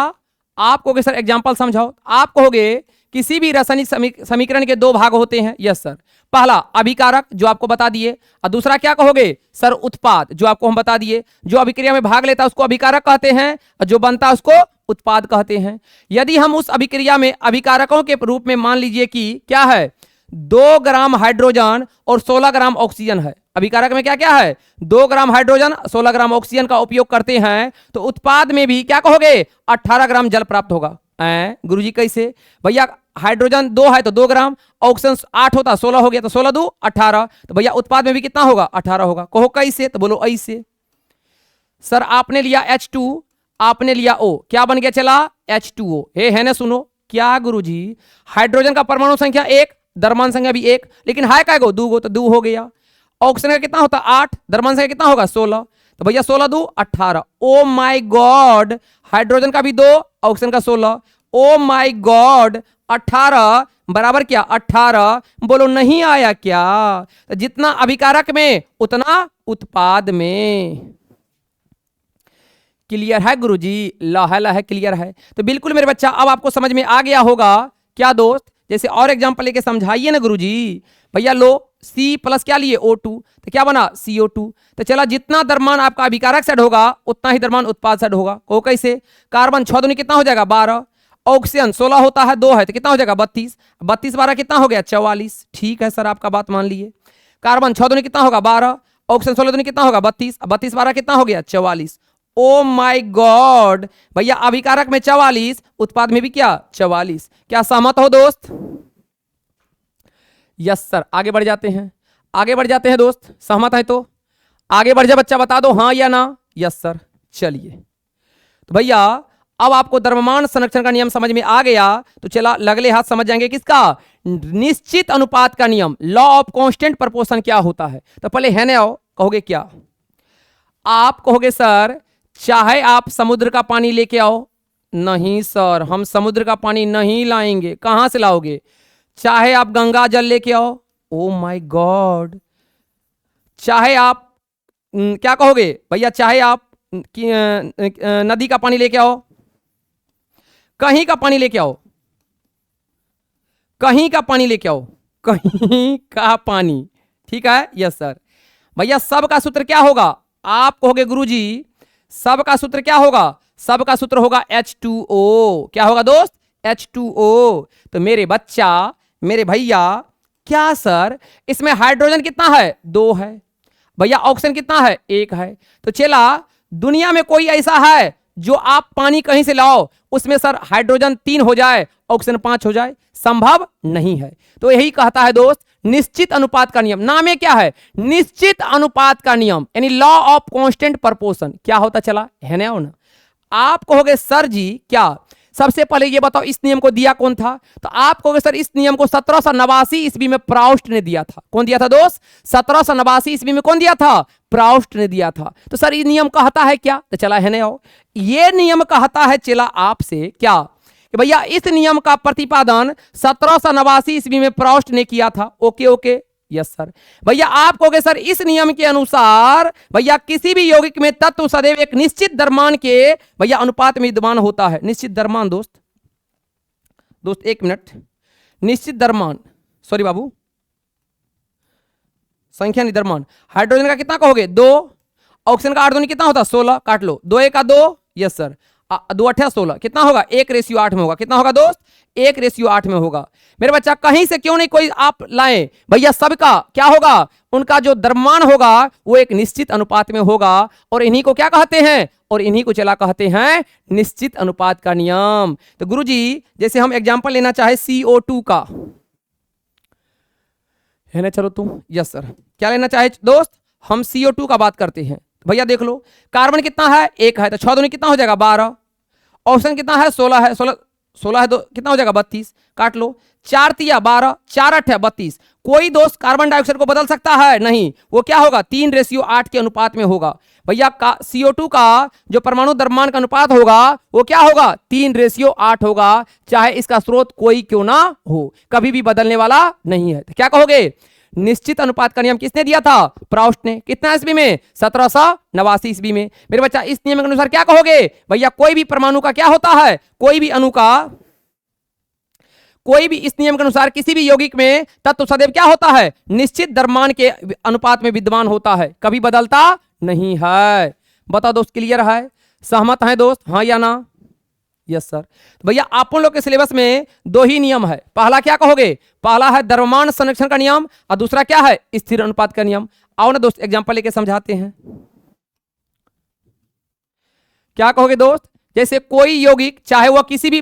आप कहोगे सर एग्जांपल समझाओ। आप कहोगे किसी भी रासायनिक समीकरण के दो भाग होते हैं। Yes sir. पहला अभिकारक जो आपको बता दिए, और दूसरा क्या कहोगे? सर उत्पाद, जो आपको हम बता दिए। जो अभिक्रिया में भाग लेता है उसको अभिकारक कहते हैं, और जो बनता है उसको उत्पाद कहते हैं। यदि हम उस अभिक्रिया में अभिकारकों के रूप में मान लीजिए कि क्या है? 2 ग्राम हाइड्रोजन और 16 ग्राम ऑक्सीजन है। अभिकारक में क्या क्या है? 2 ग्राम हाइड्रोजन, 16 ग्राम ऑक्सीजन का उपयोग करते हैं, तो उत्पाद में भी क्या कहोगे? 18 ग्राम जल प्राप्त होगा। गुरुजी कैसे? भैया हाइड्रोजन 2 है तो 2 ग्राम, ऑक्सीजन 8 होता 16 हो गया, तो 16 2 18, तो भैया उत्पाद में भी कितना होगा? 18 होगा। कहो कैसे? तो बोलो ऐसे। सर आपने लिया H2, आपने लिया O, क्या बन गया चला? H2O। है ना? सुनो क्या गुरुजी, हाइड्रोजन का परमाणु संख्या 1, द्रव्यमान संख्या भी 1, लेकिन है क्या गो? 2 गो, तो 2 हो गया। ऑक्सीजन का कितना होता? 8, द्रव्यमान संख्या कितना होगा? 16, तो भैया 16 2 18। ओ माय गॉड, हाइड्रोजन का भी 2, ऑक्सीजन का 16। ओ माय गॉड, 18 बराबर क्या? 18। बोलो नहीं आया क्या? तो जितना अभिकारक में उतना उत्पाद में। क्लियर है गुरुजी? ला है क्लियर है। तो बिल्कुल मेरे बच्चा अब आपको समझ में आ गया होगा क्या दोस्त, जैसे और एग्जांपल लेके समझाइए ना गुरुजी। भैया लो C प्लस क्या लिए O2, तो क्या बना CO2। तो चला जितना द्रव्यमान आपका अभिकारक साइड होगा उतना ही द्रव्यमान उत्पाद साइड होगा। वो कैसे? कार्बन 6 दूनी कितना हो जाएगा 12, ऑक्सीजन 16 होता है 2 है तो कितना हो जाएगा 32, 32 12 कितना हो गया 44। ठीक है सर आपका बात मान लिए। कार्बन 6 दूनी कितना होगा 12, ऑक्सीजन 16 दूनी कितना होगा 32, 32 12 कितना हो गया 44। ओ माय गॉड भैया अभिकारक में 44, उत्पाद में भी क्या 44। क्या सहमत हो दोस्त? Yes sir. आगे बढ़ जाते हैं, आगे बढ़ जाते हैं दोस्त। सहमत है तो आगे बढ़ जा बच्चा, बता दो हाँ या ना। Yes sir. चलिए तो भैया अब आपको द्रव्यमान संरक्षण का नियम समझ में आ गया तो चला लगले हाथ समझ जाएंगे किसका, निश्चित अनुपात का नियम, लॉ ऑफ कांस्टेंट प्रोपोर्शन क्या होता है। तो पहले है ना कहोगे क्या? आप कहोगे सर चाहे आप समुद्र का पानी लेके आओ, नहीं सर हम समुद्र का पानी नहीं लाएंगे। कहां से लाओगे? चाहे आप गंगा जल लेके आओ, ओ माय गॉड। चाहे आप क्या कहोगे भैया, चाहे आप नदी का पानी लेके आओ, कहीं का पानी लेके आओ, कहीं का पानी लेके आओ, कहीं का पानी। ठीक है यस सर। भैया सब का सूत्र क्या होगा? आप कहोगे गुरुजी सब का सूत्र क्या होगा? सब का सूत्र होगा H2O। क्या होगा दोस्त? H2O। तो मेरे बच्चा मेरे भैया क्या सर इसमें हाइड्रोजन कितना है? 2 है। भैया ऑक्सीजन कितना है? 1 है। तो चला दुनिया में कोई ऐसा है जो आप पानी कहीं से लाओ उसमें सर हाइड्रोजन 3 हो जाए ऑक्सीजन 5 हो जाए? संभव नहीं है। तो यही कहता है दोस्त निश्चित अनुपात का नियम। नाम है क्या है? निश्चित अनुपात का नियम, यानी लॉ ऑफ कांस्टेंट प्रोपोर्शन। क्या होता चला है ना। आप कहोगे सर जी क्या, सबसे पहले ये बताओ इस नियम को दिया कौन था? तो आप कहोगे सर इस नियम को 1789 ईस्वी में प्राउस्ट ने दिया था। कौन दिया था दोस्त? 1789 ईस्वी में कौन दिया था? प्राउस्ट ने दिया था। तो सर ये नियम कहता है क्या? तो चला है ना ये नियम कहता है चला आपसे क्या कि भैया इस नियम का प्रतिपादन 1789 ईस्वी में प्राउस्ट ने किया था। Okay okay yes sir. भैया आप कहोगे सर इस नियम के अनुसार भैया किसी भी यौगिक में तत्व सदैव एक निश्चित द्रव्यमान के भैया अनुपात में विद्यमान होता है। निश्चित द्रव्यमान दोस्त एक मिनट, निश्चित द्रव्यमान सॉरी बाबू संख्या नहीं द्रव्यमान। हाइड्रोजन का कितना कहोगे? 2। ऑक्सीजन का 8 दूनी कितना होता? 16। काट लो 2 1 2 यस सर। 2 8 16 कितना होगा? 1:8 में होगा। कितना होगा दोस्त? 1:8 में होगा। मेरे बच्चा कहीं से क्यों नहीं कोई आप लाएं भैया, सबका क्या होगा? उनका जो द्रव्यमान होगा वो एक निश्चित अनुपात में होगा और इन्हीं को क्या कहते हैं? और इन्हीं को चला कहते हैं निश्चित अनुपात का नियम। तो गुरुजी जैसे हम एग्जांपल लेना चाहे CO2 का है ना, चलो तुम यस सर क्या लेना चाहे दोस्त? हम CO2 का बात करते हैं। भैया देख लो कार्बन कितना है? 1 है। तो 6 दूनी कितना हो जाएगा 12। ऑक्सीजन कितना है? 16 है। 16 है तो कितना हो जाएगा 32। काट लो 4 तिया 12, 4 8 है 32। कोई दोस्त कार्बन डाइऑक्साइड को बदल सकता है? नहीं। वो क्या होगा? 3:8 के अनुपात में होगा। भैया CO2 का जो परमाणु द्रव्यमान का अनुपात होगा वो क्या होगा? 3:8 होगा, चाहे इसका स्रोत कोई क्यों ना हो, कभी भी बदलने वाला नहीं है। तो क्या कहोगे? निश्चित अनुपात का नियम किसने दिया था? प्राउस्ट ने। कितना ईस्वी में? 1789 ईस्वी में। मेरे बच्चा इस नियम के अनुसार क्या कहोगे? भैया कोई भी परमाणु का क्या होता है? कोई भी अणु का, कोई भी इस नियम के अनुसार किसी भी यौगिक में तत्व सदैव क्या होता है? निश्चित द्रव्यमान के अनुपात में विद्यमान होता है, कभी बदलता नहीं है। बताओ दोस्त क्लियर है? सहमत है दोस्त हाँ या ना? Yes sir. तो भैया आप लोग के सिलेबस में 2 ही नियम है। पहला क्या कहोगे? पहला है द्रव्यमान संरक्षण का नियम और दूसरा क्या है? स्थिर अनुपात का नियम। आओ ना दोस्त एग्जांपल लेके समझाते हैं। क्या कहोगे दोस्त? जैसे कोई यौगिक चाहे वह किसी भी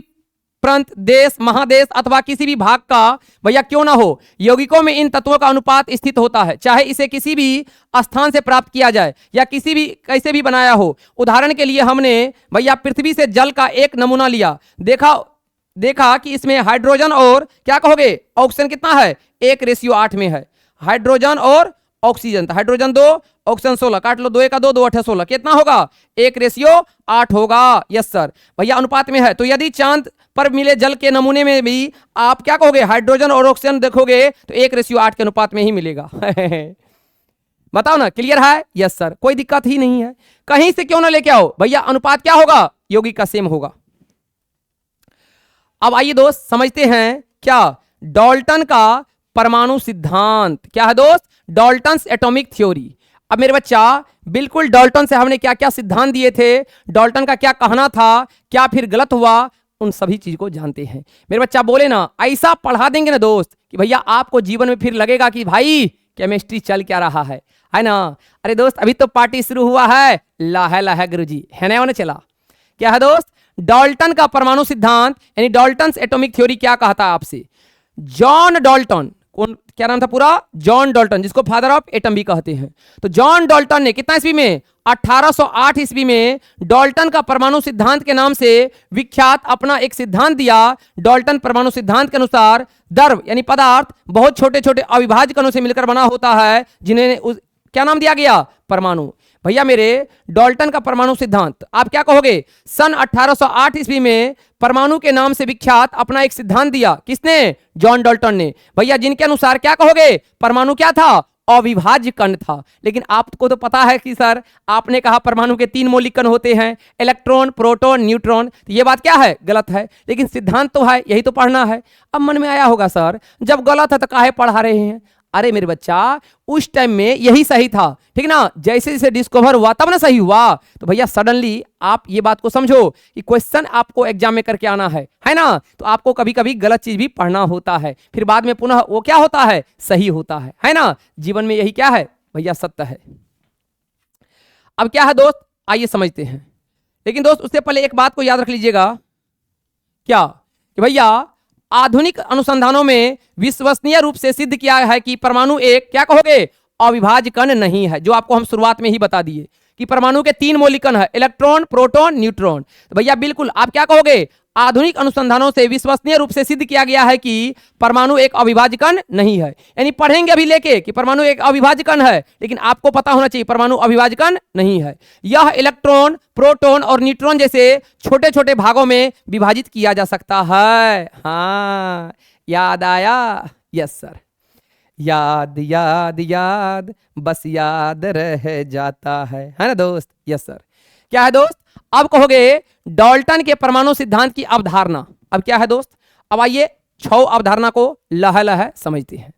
प्रांत, देश, महादेश अथवा किसी भी भाग का भैया क्यों ना हो, यौगिकों में इन तत्वों का अनुपात स्थित होता है, चाहे इसे किसी भी स्थान से प्राप्त किया जाए या किसी भी कैसे भी बनाया हो। उदाहरण के लिए हमने भैया पृथ्वी से जल का एक नमूना लिया, देखा कि इसमें हाइड्रोजन और क्या कहोगे ऑक्सीजन कितना है? 1:8 में है। हाइड्रोजन और ऑक्सीजन, हाइड्रोजन 2 ऑक्सीजन 16। काट लो 2 1 2 2 8 16 कितना होगा? 1:8 होगा। यस सर भैया अनुपात में है। तो यदि चांद पर मिले जल के नमूने में भी आप क्या कहोगे? हाइड्रोजन और ऑक्सीजन देखोगे तो 1:8 के अनुपात में ही मिलेगा। बताओ ना क्लियर है? यस सर कोई दिक्कत ही नहीं है। कहीं से क्यों ना लेके आओ भैया अनुपात क्या होगा? यौगिक का सेम होगा। अब आइए दोस्त समझते हैं क्या डाल्टन का परमाणु सिद्धांत। क्या है दोस्त? Dalton's atomic theory. अब मेरे बच्चा बिल्कुल डाल्टन से हमने क्या क्या सिद्धांत दिए थे, डाल्टन का क्या कहना था, क्या फिर गलत हुआ, उन सभी चीज को जानते हैं। मेरे बच्चा बोले ना, ऐसा पढ़ा देंगे ना दोस्त कि भैया आपको जीवन में फिर लगेगा कि भाई केमिस्ट्री चल क्या रहा है ना। अरे दोस्त अभी तो पार्टी शुरू हुआ है, लाहे लाहे गुरुजी, है ना, चला। क्या है दोस्त? डाल्टन का परमाणु सिद्धांत यानी डाल्टन्स एटॉमिक थ्योरी क्या कहता है आपसे? जॉन डाल्टन, कौन, क्या नाम था पूरा? जॉन डाल्टन, जिसको फादर ऑफ एटम भी कहते हैं। तो जॉन डाल्टन ने कितना ईस्वी में? 1808 ईस्वी में डाल्टन का परमाणु सिद्धांत के नाम से विख्यात अपना एक सिद्धांत दिया। डाल्टन परमाणु सिद्धांत के अनुसार द्रव यानी पदार्थ बहुत छोटे छोटे अविभाज्य कणों से मिलकर बना होता है, जिन्हें क्या नाम दिया गया? परमाणु। भैया मेरे डाल्टन का परमाणु सिद्धांत आप क्या कहोगे? सन 1808 ईस्वी में परमाणु के नाम से विख्यात अपना एक सिद्धांत दिया। किसने? जॉन डाल्टन ने। भैया जिनके अनुसार क्या कहोगे? परमाणु क्या था? अविभाज्य कण था। लेकिन आपको तो पता है कि सर आपने कहा परमाणु के 3 मौलिक कण होते हैं, इलेक्ट्रॉन, प्रोटॉन, न्यूट्रॉन। तो ये बात क्या है? गलत है। लेकिन सिद्धांत तो है, यही तो पढ़ना है। अब मन में आया होगा सर जब गलत है तो काहे पढ़ा रहे हैं? अरे मेरे बच्चा उस टाइम में यही सही था, ठीक ना। जैसे जैसे डिस्कवर हुआ तब ना सही हुआ। तो भैया सडनली आप ये बात को समझो कि क्वेश्चन आपको एग्जाम में करके आना है ना। तो आपको कभी कभी गलत चीज भी पढ़ना होता है, फिर बाद में पुनः वो क्या होता है? सही होता है ना। जीवन में यही क्या है भैया? सत्य है। अब क्या है दोस्त, आइए समझते हैं। लेकिन दोस्त उससे पहले एक बात को याद रख लीजिएगा, क्या कि भैया आधुनिक अनुसंधानों में विश्वसनीय रूप से सिद्ध किया है कि परमाणु एक क्या कहोगे? अविभाज्य कण नहीं है, जो आपको हम शुरुआत में ही बता दिए कि परमाणु के 3 मौलिक कण है, इलेक्ट्रॉन, प्रोटॉन, न्यूट्रॉन। तो भैया बिल्कुल आप क्या कहोगे? आधुनिक अनुसंधानों से विश्वसनीय रूप से सिद्ध किया गया है कि परमाणु एक अविभाज्य कण नहीं है। यानी पढ़ेंगे अभी लेके कि परमाणु एक अविभाज्य कण है, लेकिन आपको पता होना चाहिए परमाणु अविभाज्य कण नहीं है। यह इलेक्ट्रॉन, प्रोटॉन और न्यूट्रॉन जैसे छोटे छोटे भागों में विभाजित किया जा सकता है। हाँ याद आया? यस सर, याद याद याद बस याद रह जाता है ना दोस्त। Yes sir. क्या है दोस्त? अब कहोगे डाल्टन के परमाणु सिद्धांत की अवधारणा। अब क्या है दोस्त? अब आइए 6 अवधारणा को लह लह समझते हैं।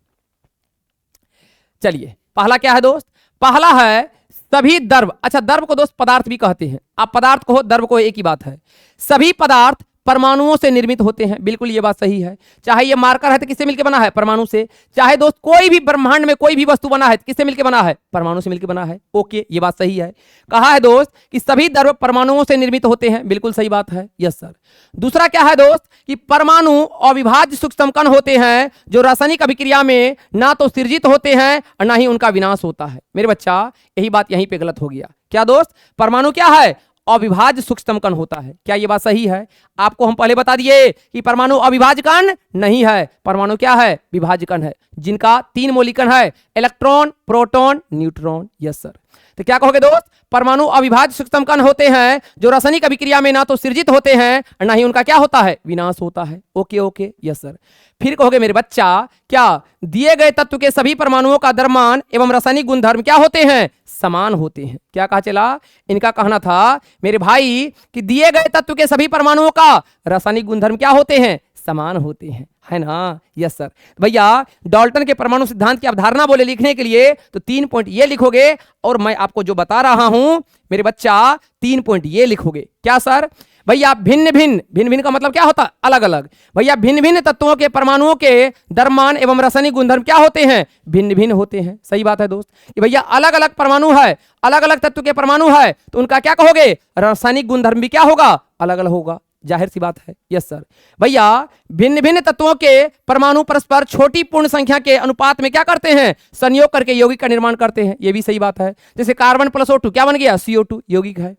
चलिए पहला क्या है दोस्त? पहला है सभी द्रव। अच्छा द्रव को दोस्त पदार्थ भी कहते हैं, आप पदार्थ कहो द्रव को एक ही बात है। सभी पदार्थ परमाणुओं से निर्मित होते हैं। बिल्कुल ये बात सही है। चाहे ये मार्कर है तो किससे मिलकर बना है? परमाणु से। चाहे दोस्त कोई भी ब्रह्मांड में कोई भी वस्तु बना है किससे मिलकर बना है? परमाणु से मिलकर बना है। ओके ये बात सही है। कहा है दोस्त कि सभी द्रव्य परमाणुओं से निर्मित होते हैं। बिल्कुल सही बात है। Yes sir. दूसरा क्या है दोस्त? कि परमाणु अविभाज्य सूक्ष्म कण होते हैं जो रासायनिक अभिक्रिया में ना तो सृजित होते हैं और ना ही उनका विनाश होता है। मेरे बच्चा यही बात यहीं पे गलत हो गया। क्या दोस्त? परमाणु क्या है? अविभाज्य सूक्ष्म कण होता है। क्या ये बात सही है? आपको हम पहले बता दिए कि परमाणु अविभाज्य कण नहीं है, परमाणु क्या है? विभाज्य कण है, जिनका 3 मौलिक कण है, electron, proton, neutron. Yes sir. तो क्या कहोगे दोस्त? परमाणु अविभाज्य सूक्ष्म कण होते हैं जो रासायनिक अभिक्रिया में ना तो सृजित होते हैं और ना ही उनका क्या होता है? विनाश होता है। Okay okay yes sir. फिर कहोगे मेरे बच्चा क्या दिए गए तत्व के सभी परमाणुओं का द्रव्यमान एवं रासायनिक गुणधर्म क्या होते हैं? समान होते हैं। क्या कहा चला? इनका कहना था मेरे भाई कि दिए गए तत्व के सभी परमाणुओं का रासायनिक गुणधर्म क्या होते हैं? समान होते हैं, है ना। Yes sir. भैया डाल्टन के परमाणु सिद्धांत की अवधारणा बोले लिखने के लिए तो 3 पॉइंट ये लिखोगे, और मैं आपको जो बता रहा हूं मेरे बच्चा 3 पॉइंट ये लिखोगे। क्या सर? भैया भिन्न भिन्न, भिन्न भिन्न का मतलब क्या होता है? अलग अलग। भैया भिन्न भिन्न तत्वों के परमाणुओं के द्रव्यमान एवं रासायनिक गुणधर्म क्या होते हैं? भिन्न भिन्न होते हैं। सही बात है दोस्त कि भैया अलग अलग परमाणु है, अलग अलग तत्व के परमाणु है, तो उनका क्या कहोगे? रासायनिक गुणधर्म भी क्या होगा? अलग अलग होगा। जाहिर सी बात है। Yes sir. भैया भिन्न भिन्न तत्वों के परमाणु परस्पर छोटी पूर्ण संख्या के अनुपात में क्या करते हैं? संयोग करके यौगिक का निर्माण करते हैं। यह भी सही बात है। जैसे कार्बन प्लस O2 क्या बन गया? CO2 यौगिक है।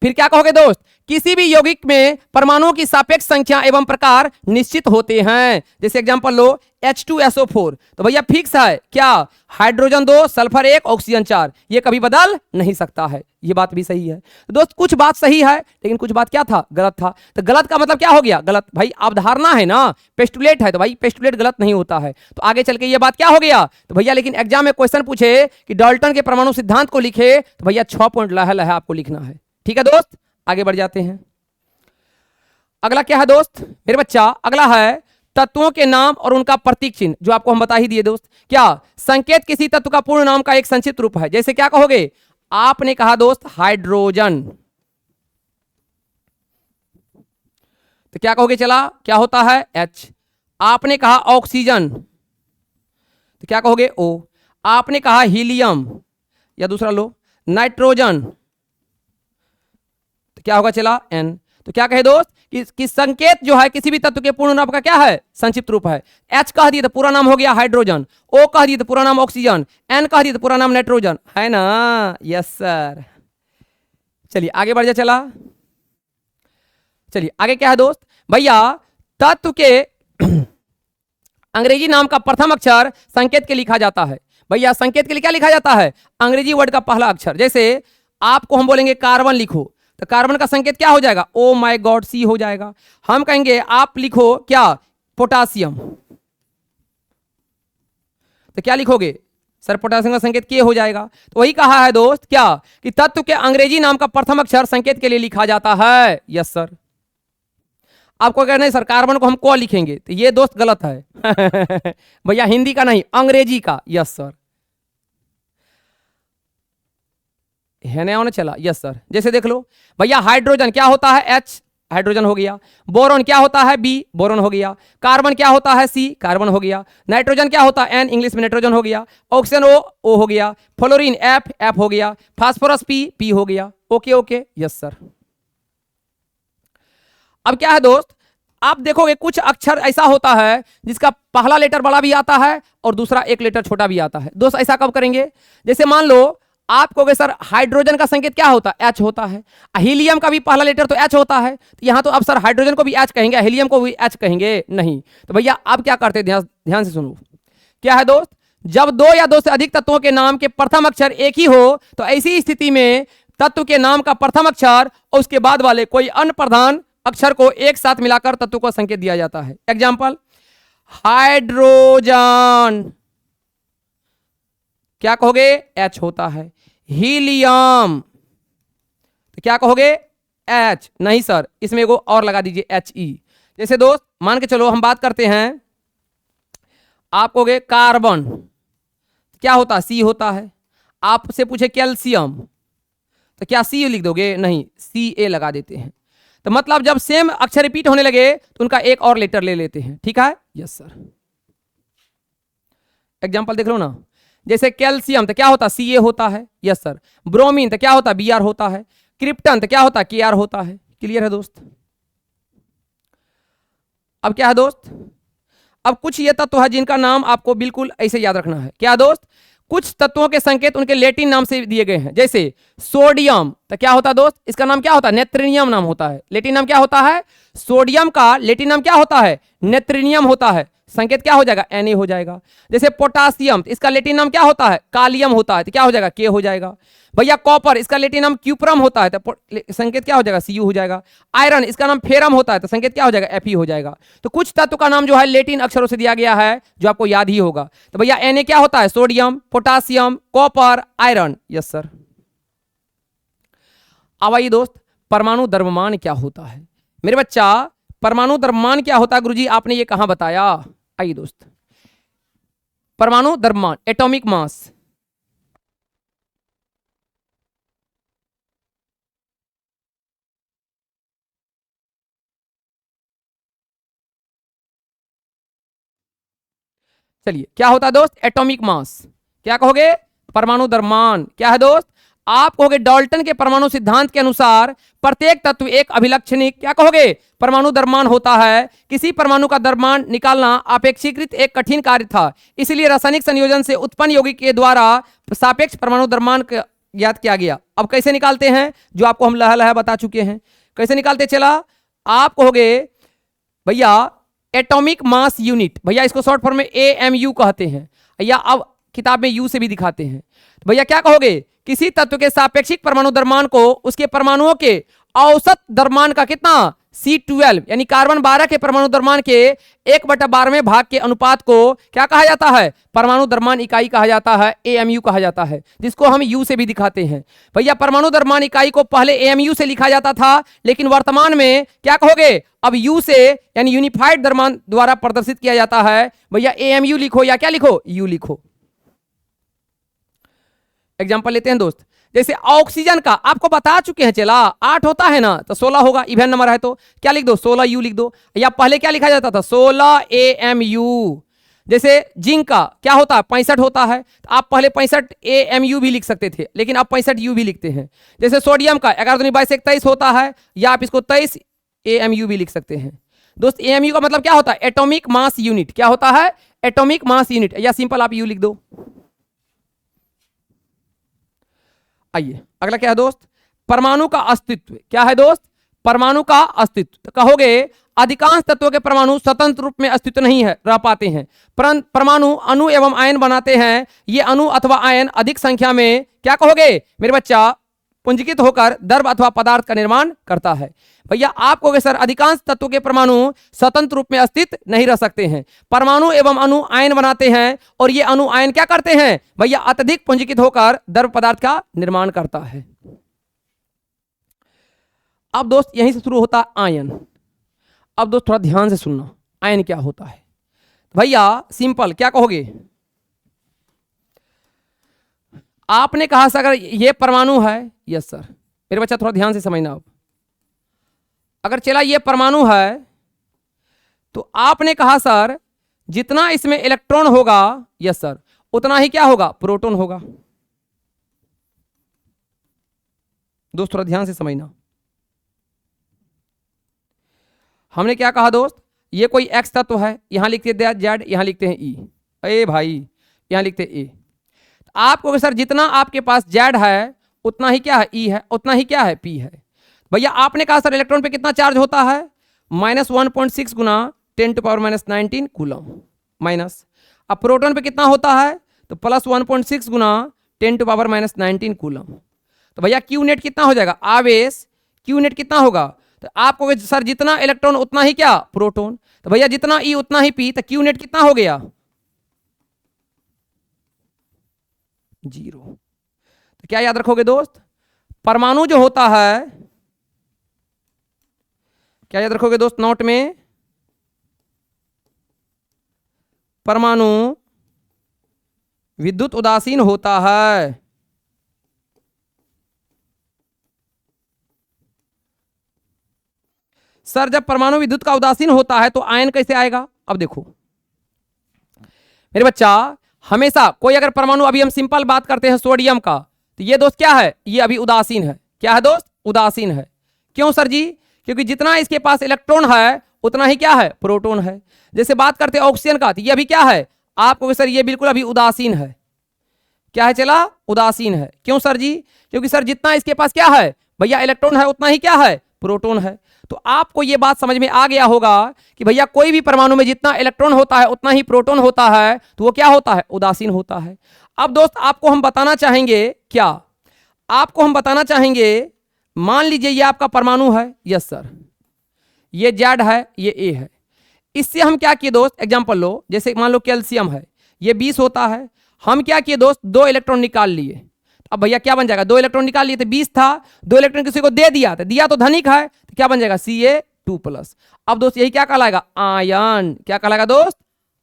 फिर क्या कहोगे दोस्त? किसी भी यौगिक में परमाणुओं की सापेक्ष संख्या एवं प्रकार निश्चित होते हैं। जैसे एग्जांपल लो H2SO4, तो भैया फिक्स है क्या? हाइड्रोजन 2, सल्फर 1, ऑक्सीजन 4, ये कभी बदल नहीं सकता है। ये बात भी सही है। तो दोस्त कुछ बात सही है लेकिन कुछ बात क्या था? गलत था। तो गलत का मतलब क्या हो गया? गलत। भाई अवधारणा है ना, पेस्टुलेट है, तो भाई पेस्टुलेट गलत नहीं होता है। तो आगे चल के ये बात क्या हो गया? तो भैया लेकिन एग्जाम में क्वेश्चन पूछे कि डाल्टन के परमाणु सिद्धांत को लिखे, तो भैया 6 पॉइंट लह लह आपको लिखना है। ठीक है दोस्त, आगे बढ़ जाते हैं। अगला क्या है दोस्त मेरे बच्चा? अगला है तत्वों के नाम और उनका प्रतीक चिन्ह, जो आपको हम बता ही दिए दोस्त। क्या संकेत किसी तत्व का पूर्ण नाम का एक संक्षिप्त रूप है। जैसे क्या कहोगे, आपने कहा दोस्त हाइड्रोजन, तो क्या कहोगे, चला क्या होता है H। आपने कहा ऑक्सीजन, तो क्या कहोगे O। आपने कहा हीलियम या दूसरा लो नाइट्रोजन, तो क्या होगा चला N। तो क्या कहे दोस्त कि संकेत जो है किसी भी तत्व के पूर्ण नाम का क्या है, संक्षिप्त रूप है। H कह दिए तो पूरा नाम हो गया हाइड्रोजन, O कह दिए तो पूरा नाम ऑक्सीजन, N कह दिए तो पूरा नाम नाइट्रोजन, है ना। Yes sir. चलिए आगे बढ़ जा, चला चलिए आगे क्या है दोस्त, भैया तत्व के अंग्रेजी नाम का प्रथम अक्षर संकेत के लिखा जाता है। भैया संकेत के लिए क्या लिखा जाता है, अंग्रेजी वर्ड का पहला अक्षर। जैसे आपको हम बोलेंगे कार्बन लिखो, तो कार्बन का संकेत क्या हो जाएगा, ओ माय गॉड सी हो जाएगा। हम कहेंगे आप लिखो क्या, पोटासियम, तो क्या लिखोगे सर, पोटासियम का संकेत के हो जाएगा। तो वही कहा है दोस्त क्या, कि तत्व के अंग्रेजी नाम का प्रथम अक्षर संकेत के लिए लिखा जाता है। Yes sir. आपको कहना है सर कार्बन को हम को लिखेंगे, तो ये दोस्त गलत है भैया हिंदी का नहीं, अंग्रेजी का। यस सर, है ना होने चला। Yes sir. जैसे देख लो भैया हाइड्रोजन क्या होता है, H, हाइड्रोजन हो गया। बोरोन क्या होता है, B, बोरोन हो गया। कार्बन क्या होता है, C, कार्बन हो गया। नाइट्रोजन क्या होता है, N, इंग्लिश में नाइट्रोजन हो गया। ऑक्सीजन O हो गया। फ्लोरीन F हो गया। फास्फोरस P हो गया। Okay okay. Yes sir. अब क्या है दोस्त, आप देखोगे कुछ अक्षर ऐसा होता है जिसका पहला लेटर बड़ा भी आता है और दूसरा एक लेटर छोटा भी आता है। दोस्त ऐसा कब करेंगे, जैसे मान लो आप कहोगे सर हाइड्रोजन का संकेत क्या होता है, H होता है। हीलियम का भी पहला लेटर तो H होता है, तो यहां तो अब सर हाइड्रोजन को भी H कहेंगे, हीलियम को भी H कहेंगे, नहीं। तो भैया आप क्या करते हैं, ध्यान से सुनो। क्या है दोस्त, जब दो या दो से अधिक तत्वों के नाम के प्रथम अक्षर एक ही हो, तो ऐसी स्थिति में तत्व के नाम का प्रथम अक्षर और उसके बाद वाले कोई अन्य प्रधान अक्षर को एक साथ मिलाकर तत्व को संकेत दिया जाता है। एग्जाम्पल, हाइड्रोजन क्या कहोगे, H होता है। हीलियम तो क्या कहोगे, H, नहीं सर इसमें एगो और लगा दीजिए He। जैसे दोस्त मान के चलो हम बात करते हैं, आप कहोगे कार्बन क्या होता है, C होता है। आपसे पूछे कैल्शियम, तो क्या C लिख दोगे, नहीं Ca लगा देते हैं। तो मतलब जब सेम अक्षर रिपीट होने लगे तो उनका एक और लेटर ले लेते हैं, ठीक है। Yes sir. एग्जांपल देख लो ना, जैसे कैल्शियम तो क्या होता है, Ca होता है। Yes sir. ब्रोमीन तो क्या होता है, Br होता है। क्रिप्टन तो क्या होता है, Kr होता है। क्लियर है दोस्त। अब क्या है दोस्त, अब कुछ ये तत्व है जिनका नाम आपको बिल्कुल ऐसे याद रखना है। क्या दोस्त, कुछ तत्वों के संकेत उनके लैटिन नाम से दिए गए हैं। जैसे सोडियम तो क्या होता है दोस्त, इसका नाम क्या होता है, नेत्रिनियम नाम होता है। लैटिन नाम क्या होता है, सोडियम का लैटिन नाम क्या होता है, नेत्रिनियम होता है। संकेत क्या हो जाएगा, Na हो जाएगा। जैसे पोटासियम, इसका लैटिन नाम क्या होता है, कालियम होता है, तो क्या हो जाएगा, K हो जाएगा। भैया कॉपर, इसका लैटिन नाम क्यूप्रम होता है, तो संकेत क्या हो जाएगा, Cu हो जाएगा। आयरन, इसका नाम फेरम होता है, तो संकेत क्या हो जाएगा, Fe हो जाएगा। तो कुछ तत्व का नाम जो है लैटिन अक्षरों से दिया गया है, जो आपको याद ही होगा। तो भैया Na क्या होता है, sodium, potassium, copper, iron. Yes sir. अब आइए दोस्त, परमाणु द्रव्यमान क्या होता है। मेरे बच्चा परमाणु द्रव्यमान क्या होता है गुरुजी, आपने ये कहां बताया। आइए दोस्त, परमाणु द्रव्यमान, एटॉमिक मास। चलिए क्या होता है दोस्त, एटॉमिक मास। क्या कहोगे, परमाणु द्रव्यमान। क्या है दोस्त, आप कहोगे डाल्टन के परमाणु सिद्धांत के अनुसार प्रत्येक तत्व एक अभिलक्षणिक क्या कहोगे, परमाणु द्रव्यमान होता है। किसी परमाणु का द्रव्यमान निकालना अपेक्षाकृत एक कठिन कार्य था, इसलिए रासायनिक संयोजन से उत्पन्न यौगिक के द्वारा सापेक्ष परमाणु द्रव्यमान ज्ञात किया गया। अब कैसे निकालते हैं, जो आपको हम लह लह बता चुके हैं। कैसे निकालते चला, आप कहोगे भैया एटॉमिक मास यूनिट, भैया इसको शॉर्ट फॉर्म में AMU कहते हैं, या अब किताब में U से भी दिखाते हैं। तो भैया क्या कहोगे, किसी तत्व के सापेक्षिक परमाणु द्रव्यमान को उसके परमाणुओं के औसत द्रव्यमान का कितना C12 यानी कार्बन 12 के परमाणु द्रव्यमान के 1/12वें भाग के अनुपात को क्या कहा जाता है? परमाणु द्रव्यमान इकाई कहा जाता है, AMU कहा जाता है, जिसको हम U से भी दिखाते हैं। भैया परमाणु द्रव्यमान इकाई को पहले AMU से लिखा जाता था, लेकिन वर्तमान में क्या कहोगे? अब U से यानी यूनिफाइड द्रव्यमान द्वारा प्रदर्शित किया जाता है। भैया AMU लिखो या क्या लिखो? U लिखो। एग्जाम्पल लेते हैं दोस्त, जैसे ऑक्सीजन का आपको बता चुके हैं, चला 8 होता है ना, तो 16 होगा, इवन नंबर है तो क्या लिख दो? 16U लिख दो। या पहले क्या लिखा जाता था? 16 AMU। जैसे जिंक का क्या होता है? 65 होता है, तो आप पहले 65 AMU भी लिख सकते थे, लेकिन आप 65U भी लिखते हैं। जैसे सोडियम का 11 दूनी 22 23 होता है, या आप इसको 23 AMU भी लिख सकते हैं। दोस्त AMU का मतलब क्या होता है? Atomic mass unit. क्या होता है? एटॉमिक मास यूनिट, या सिंपल आप U लिख दो। आइए अगला क्या है दोस्त? परमाणु का अस्तित्व। क्या है दोस्त? परमाणु का अस्तित्व। तो कहोगे अधिकांश तत्वों के परमाणु स्वतंत्र रूप में अस्तित्व नहीं है रह पाते हैं, परमाणु अणु एवं आयन बनाते हैं। ये अणु अथवा आयन अधिक संख्या में क्या कहोगे मेरे बच्चा? पुंजीकृत होकर द्रव अथवा पदार्थ का निर्माण करता है। भैया आप कहोगे सर अधिकांश तत्वों के परमाणु स्वतंत्र रूप में अस्तित्व नहीं रह सकते हैं, परमाणु एवं अणु आयन बनाते हैं, और ये अणु आयन क्या करते हैं? भैया अत्यधिक पुंजीकृत होकर द्रव पदार्थ का निर्माण करता है। अब दोस्त यहीं से शुरू होता है आयन। अब दोस्त थोड़ा ध्यान से सुनना, आयन क्या होता है? भैया सिंपल क्या कहोगे? आपने कहा सर अगर ये परमाणु है, यस सर, मेरे बच्चा थोड़ा ध्यान से समझना। अब अगर चला ये परमाणु है, तो आपने कहा सर जितना इसमें इलेक्ट्रॉन होगा, यस सर, उतना ही क्या होगा? प्रोटॉन होगा। दोस्त थोड़ा ध्यान से समझना। हमने क्या कहा दोस्त? ये कोई एक्स तत्व है, यहां लिखते हैं जेड, यहां लिखते हैं ई। ए भाई यहां लिखते हैं ए। आपको सर जितना आपके पास जेड है उतना ही क्या है? ई है, उतना ही क्या है? पी है। भैया आपने कहा सर इलेक्ट्रॉन पे कितना चार्ज होता है? -1.6 गुना 10⁻⁹ कूलम माइनस। अब प्रोटॉन पे कितना होता है? तो +1.6 गुना 10⁻⁹ कूलम। तो भैया क्यू नेट कितना हो जाएगा? आवेश क्यू नेट कितना होगा? तो आपको सर जितना इलेक्ट्रॉन उतना ही क्या? प्रोटॉन। तो भैया जितना ई उतना ही पी, तो क्यू नेट कितना हो गया? 0। तो क्या याद रखोगे दोस्त? परमाणु जो होता है, क्या याद रखोगे दोस्त नोट में? परमाणु विद्युत उदासीन होता है। सर जब परमाणु विद्युत का उदासीन होता है तो आयन कैसे आएगा? अब देखो मेरे बच्चा, हमेशा कोई अगर परमाणु, अभी हम सिंपल बात करते हैं सोडियम का, तो ये दोस्त क्या है? ये अभी उदासीन है। क्या है दोस्त? उदासीन है। क्यों सर जी? क्योंकि जितना इसके पास इलेक्ट्रॉन है उतना ही क्या है? प्रोटॉन है। जैसे बात करते हैं ऑक्सीजन का, तो ये अभी क्या है? आपको सर ये बिल्कुल अभी उदासीन है। क्या है चला? उदासीन है। क्यों सर जी? क्योंकि सर जितना इसके पास क्या है भैया इलेक्ट्रॉन है उतना ही क्या है? प्रोटॉन है। तो आपको ये बात समझ में आ गया होगा कि भैया कोई भी परमाणु में जितना इलेक्ट्रॉन होता है उतना ही प्रोटॉन होता है, तो वो क्या होता है? उदासीन होता है। अब दोस्त आपको हम बताना चाहेंगे, क्या आपको हम बताना चाहेंगे, मान लीजिए ये आपका परमाणु है, यस सर, ये जेड है, ये ए है। इससे हम क्या किए दोस्त? एग्जांपल लो, जैसे मान लो कैल्शियम है, ये 20 होता है, हम क्या किए दोस्त? 2 इलेक्ट्रॉन निकाल लिए। अब भैया क्या बन जाएगा? 2 इलेक्ट्रॉन निकाल लिए तो 20 था, 2 इलेक्ट्रॉन किसी को दे दिया, तो दिया तो धनिक है, तो क्या बन जाएगा? Ca2+। अब दोस्त यही क्या कहलाएगा? आयन। क्या कहलाएगा दोस्त?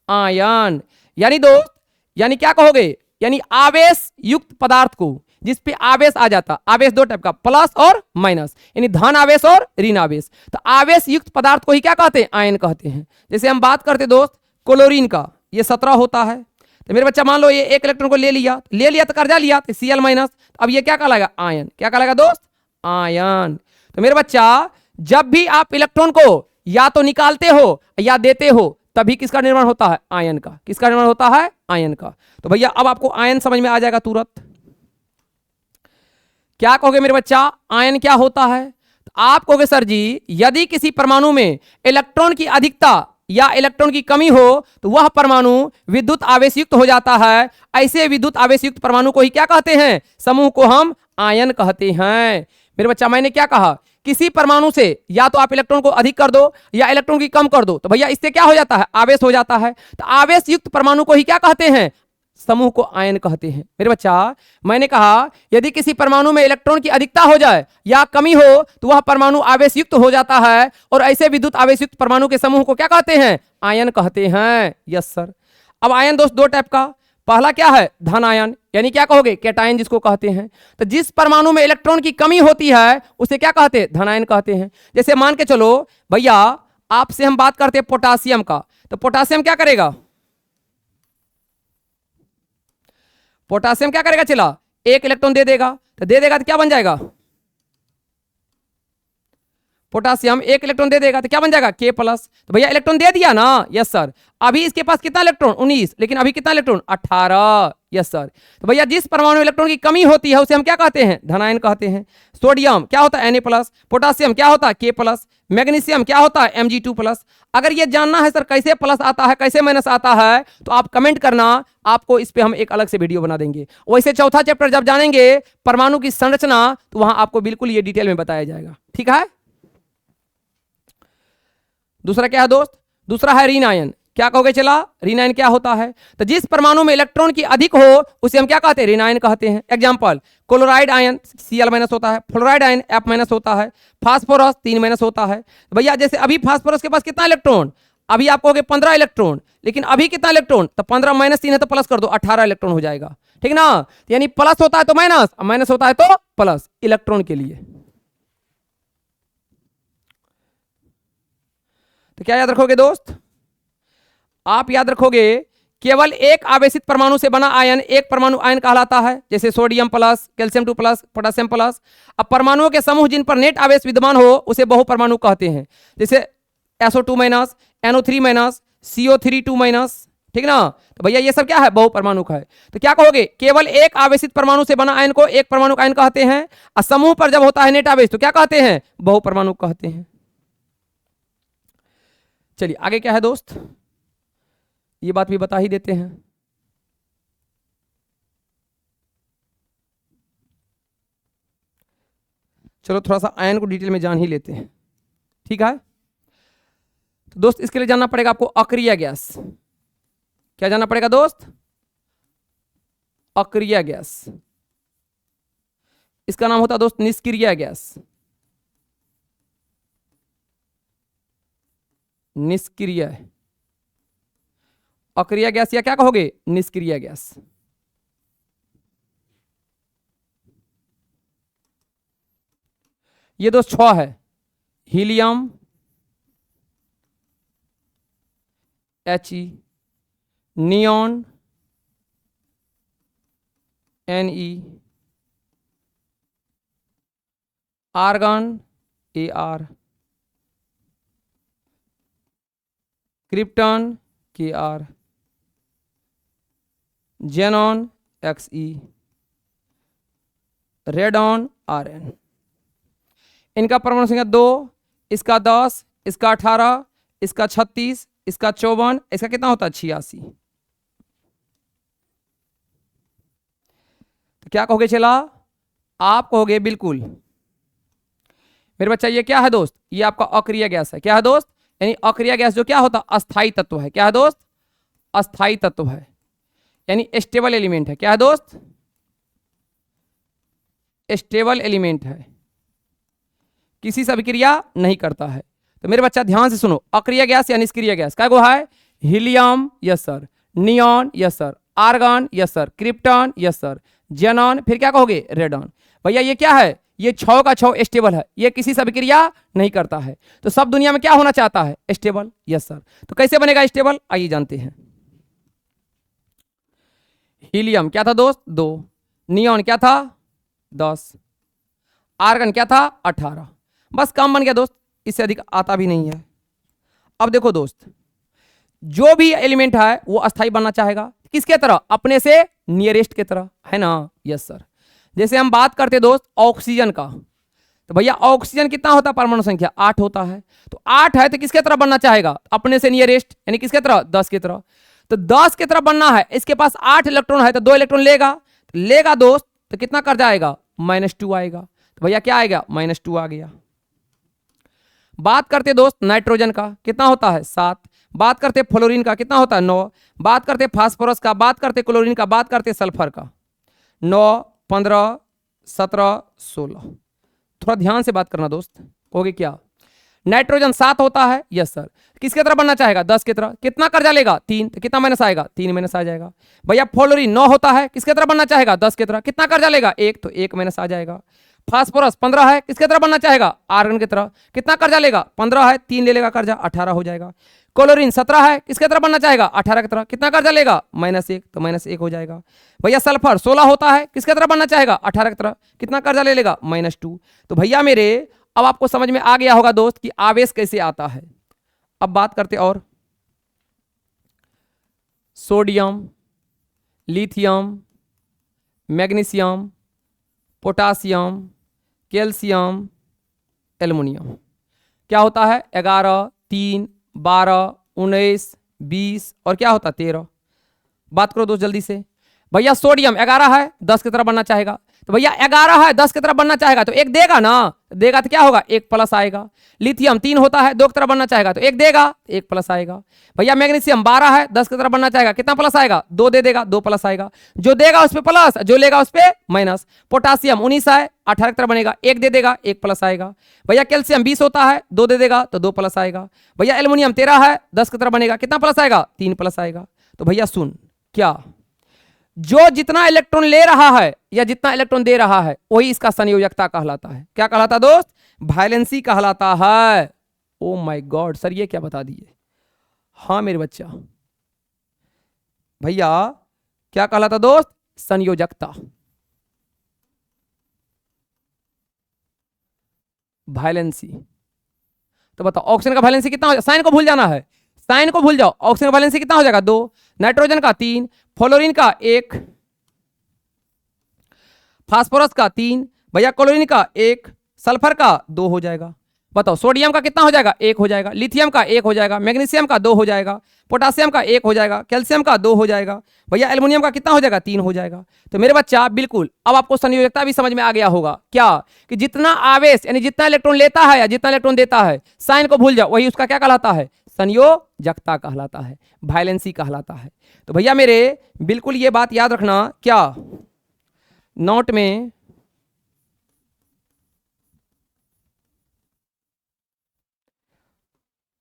आयन। यानी दोस्त, यानी क्या कहोगे? यानी आवेश युक्त पदार्थ को जिस पे आवेश आ जाता, आवेश 2 टाइप का, प्लस और माइनस, यानी धन आवेश और ऋण आवेश, तो आवेश युक्त पदार्थ को ही क्या कहते हैं? आयन कहते हैं। जैसे हम बात करते दोस्त क्लोरीन का, ये 17 होता है, तो मेरे बच्चा मान लो ये 1 इलेक्ट्रॉन को ले लिया तो कर्जा लिया, तो Cl-। अब ये क्या कहलाएगा? आयन। क्या कहलाएगा दोस्त? आयन। तो मेरे बच्चा जब भी आप इलेक्ट्रॉन को या तो निकालते हो या देते हो, तभी किसका निर्माण होता है? आयन का। किसका निर्माण होता है? आयन का। तो भैया अब आपको आयन समझ में आ जाएगा तुरंत। क्या कहोगे मेरे बच्चा? आयन क्या होता है? तो आप कहोगे सर जी यदि किसी परमाणु में इलेक्ट्रॉन की अधिकता या इलेक्ट्रॉन की कमी हो तो वह परमाणु विद्युत आवेश युक्त हो जाता है। ऐसे विद्युत आवेश युक्त परमाणु को ही क्या कहते हैं? समूह को हम आयन कहते हैं। मेरे बच्चा, मैंने क्या कहा? किसी परमाणु से या तो आप इलेक्ट्रॉन को अधिक कर दो या इलेक्ट्रॉन की कम कर दो, तो भैया इससे क्या हो जाता है? आवेश हो जाता है। तो आवेश युक्त परमाणु को ही क्या कहते हैं? समूह को आयन कहते हैं। मेरे बच्चा, मैंने कहा यदि किसी परमाणु में इलेक्ट्रॉन की अधिकता हो जाए या कमी हो तो वह परमाणु आवेश युक्त हो जाता है, और ऐसे विद्युत आवेश युक्त परमाणु के समूह को क्या कहते हैं? आयन कहते हैं। Yes sir. अब आयन दोस्त दो टाइप का, पहला क्या है? धन आयन, यानी क्या कहोगे? कैटायन जिसको कहते हैं। तो जिस परमाणु में इलेक्ट्रॉन की कमी होती है उसे क्या कहते हैं? धनायन कहते हैं। जैसे मान के चलो भैया, आपसे हम बात करते हैं पोटासियम का, तो पोटासियम क्या करेगा? पोटासियम क्या करेगा? चला एक इलेक्ट्रॉन दे देगा, तो दे देगा तो क्या बन जाएगा? पोटासियम एक इलेक्ट्रॉन दे देगा तो क्या बन जाएगा? K plus. तो भैया इलेक्ट्रॉन दे दिया ना? Yes sir. अभी इसके पास कितना इलेक्ट्रॉन? 19, लेकिन अभी कितना इलेक्ट्रॉन? 18। Yes sir. तो भैया जिस परमाणु में इलेक्ट्रॉन की कमी होती है उसे हम क्या कहते हैं? धनायन कहते हैं। सोडियम क्या होता है? Na plus. पोटासियम क्या होता है? K plus. मैग्नीशियम क्या होता है? Mg2 plus. अगर ये जानना है सर कैसे प्लस आता है कैसे माइनस आता है, तो आप कमेंट करना, आपको इस पे हम एक अलग से वीडियो बना देंगे। वैसे चौथा चैप्टर जब जानेंगे परमाणु की संरचना, तो वहां आपको बिल्कुल ये डिटेल में बताया जाएगा। ठीक है। दूसरा क्या है दोस्त? दूसरा है ऋण आयन। क्या कहोगे? चला ऋण आयन क्या होता है? तो जिस परमाणु में इलेक्ट्रॉन की अधिक हो उसे हम क्या कहते हैं? ऋण आयन कहते हैं। Example, chloride ion Cl minus होता है, फ्लोराइड आयन F माइनस होता है, फास्फोरस 3 माइनस होता है। भैया जैसे अभी फास्फोरस के पास कितना इलेक्ट्रॉन? अभी आप कहोगे 15 इलेक्ट्रॉन, लेकिन अभी कितना इलेक्ट्रॉन? तो 15 माइनस 3 है तो प्लस कर दो, 18 इलेक्ट्रॉन हो जाएगा। ठीक ना? यानी प्लस होता है तो माइनस, माइनस होता है तो प्लस, इलेक्ट्रॉन के लिए। तो क्या याद रखोगे दोस्त? आप याद रखोगे केवल एक आवेशित परमाणु से बना आयन एक परमाणु आयन कहलाता है, जैसे sodium plus, calcium 2 plus, potassium plus. अब परमाणुओं के समूह जिन पर नेट आवेश विद्यमान हो उसे बहुपरमाणु कहते हैं, जैसे SO2 minus, NO3 minus, CO3 2 minus. ठीक ना? तो भैया ये सब क्या है? बहुपरमाणु का है। तो क्या कहोगे? केवल एक आवेशित परमाणु से बना आयन को एक परमाणु आयन कहते हैं, और समूह पर जब होता है नेट आवेश तो क्या कहते हैं? बहुपरमाणु कहते हैं। चलिए आगे क्या है दोस्त, ये बात भी बता ही देते हैं। चलो थोड़ा सा आयन को डिटेल में जान ही लेते हैं। ठीक है। तो दोस्त इसके लिए जानना पड़ेगा आपको अक्रिय गैस। क्या जानना पड़ेगा दोस्त? अक्रिय गैस। इसका नाम होता है दोस्त निष्क्रिय गैस। निष्क्रिय अक्रिय गैस, या क्या कहोगे? निष्क्रिय गैस। ये दोस्त 6 है। Helium, He, neon Ne, argon Ar, krypton Kr, xenon Xe, radon Rn। इनका परमाणु संख्या 2, इसका 10, इसका 18, इसका 36, इसका 54, इसका कितना होता है? 86। तो क्या कहोगे? चला आप कहोगे बिल्कुल। मेरे बच्चा ये क्या है दोस्त? ये आपका अक्रिय गैस है। क्या है दोस्त? यानी अक्रिय गैस जो क्या होता है? अस्थाई तत्व है। क्या है दोस्त? अस्थाई तत्व है, यानी स्टेबल एलिमेंट है। क्या है दोस्त? स्टेबल एलिमेंट है, किसी से अभिक्रिया नहीं करता है। तो मेरे बच्चा ध्यान से सुनो, अक्रिय गैस या निष्क्रिय गैस क्या गो है? Helium yes sir, neon yes sir, argon yes sir, krypton yes sir, xenon, फिर क्या कहोगे? रेडॉन। भैया ये क्या है? ये 6 का 6 स्टेबल है, ये किसी से अभिक्रिया नहीं करता है। तो सब दुनिया में क्या होना चाहता है? स्टेबल। Yes sir. तो कैसे बनेगा स्टेबल? आइए जानते हैं। हीलियम क्या था दोस्त? 2। नियॉन क्या था? 10। आर्गन क्या था? 18। बस काम बन गया दोस्त, इससे अधिक आता भी नहीं है। अब देखो दोस्त, जो भी एलिमेंट है वो अस्थाई बनना चाहेगा, किसके तरह? अपने से नियरेस्ट के तरह, है ना? Yes sir. जैसे हम बात करते दोस्त ऑक्सीजन का, तो भैया ऑक्सीजन कितना होता है परमाणु संख्या 8 होता है। तो 8 है तो किसके तरफ बनना चाहेगा, अपने से नियरेस्ट यानी किसके तरफ 10 की तरफ। तो 10 की तरफ बनना है, इसके पास 8 इलेक्ट्रॉन है तो 2 इलेक्ट्रॉन लेगा, तो लेगा दोस्त तो कितना कर जाएगा -2 आएगा। तो भैया क्या आएगा -2 आ गया। बात करते दोस्त नाइट्रोजन का कितना होता है 7, बात करते फ्लोरीन का कितना होता है 9, बात करते फास्फोरस का, बात करते क्लोरीन का, बात करते सल्फर का 9, 15, 17, 16। थोड़ा ध्यान से बात करना दोस्त, कहोगे क्या नाइट्रोजन 7 होता है, यस सर। किसके तरफ बनना चाहेगा 10 की तरफ, कितना कर्जा लेगा 3, तो कितना माइनस आएगा 3 माइनस आ जाएगा। भैया फ्लोरीन 9 होता है, किसके तरफ बनना चाहेगा 10 की तरफ, कितना कर्जा लेगा 1, तो 1 माइनस आ जाएगा। फास्फोरस 15 है, किसके तरफ बनना चाहेगा आर्गन की तरफ, कितना कर्जा लेगा 15 है, 3 ले लेगा कर्जा 18 हो जाएगा। क्लोरीन 17 है, किसके तरफ बनना चाहेगा 18 की तरफ, कितना कर्जा लेगा -1, तो -1 हो जाएगा। भैया सल्फर 16 होता है, किसके तरफ बनना चाहेगा 18 की तरफ, कितना कर्जा ले लेगा -2। तो भैया मेरे अब आपको समझ में आ गया होगा दोस्त कि आवेश कैसे आता है। अब बात करते और sodium, lithium, magnesium, potassium, calcium, aluminium क्या होता है 11, 3, 12, 19, 20 और क्या होता है 13। बात करो दोस्त जल्दी से। भैया सोडियम 11 है, 10 की तरफ बनना चाहेगा, तो भैया 11 है 10 की तरफ बनना चाहेगा तो 1 देगा ना, देगा तो क्या होगा 1 प्लस आएगा। लिथियम 3 होता है, 2 की तरफ बनना चाहेगा तो 1 देगा, 1 प्लस आएगा। भैया मैग्नीशियम 12 है, 10 की तरफ बनना चाहेगा, कितना प्लस आएगा 2 दे देगा, 2 प्लस आएगा। जो देगा उस पर प्लस, जो लेगा उस पर माइनस। पोटासियम 19 है, 18 की तरफ बनेगा, 1 दे देगा, 1 प्लस आएगा। भैया कैल्शियम 20 होता है, 2 दे देगा तो 2 प्लस आएगा। भैया एल्युमिनियम 13 है, 10 की तरफ बनेगा, कितना प्लस आएगा 3 प्लस आएगा। तो भैया सुन, क्या जो जितना इलेक्ट्रॉन ले रहा है या जितना इलेक्ट्रॉन दे रहा है वही इसका संयोजकता कहलाता है। क्या कहलाता है दोस्त, वैलेंसी कहलाता है। ओ माय गॉड सर ये क्या बता दिए। हाँ मेरे बच्चा, भैया क्या कहलाता दोस्त, संयोजकता, वैलेंसी। तो बताओ ऑक्सीजन का वैलेंसी कितना हो जाएगा, साइन को भूल जाना है, साइन को भूल जाओ। ऑक्सीजन का वैलेंसी कितना हो जाएगा 2, नाइट्रोजन का 3, फ्लोरीन का 1, फास्फोरस का 3, भैया क्लोरीन का 1, सल्फर का 2 हो जाएगा। बताओ सोडियम का कितना हो जाएगा 1 हो जाएगा, लिथियम का 1 हो जाएगा, मैग्नीशियम का 2 हो जाएगा, पोटासियम का 1 हो जाएगा, कैल्शियम का 2 हो जाएगा, भैया एल्युमिनियम का कितना हो जाएगा 3 हो जाएगा। तो मेरे बच्चा बिल्कुल अब आपको संयोजकता भी समझ में आ गया होगा। क्या कि जितना आवेश यानी जितना इलेक्ट्रॉन लेता है या जितना इलेक्ट्रॉन देता है, साइन को भूल जाओ, वही उसका क्या कहलाता है, संयोजकता कहलाता है, वैलेंसी कहलाता है। तो भैया मेरे बिल्कुल ये बात याद रखना, क्या नोट में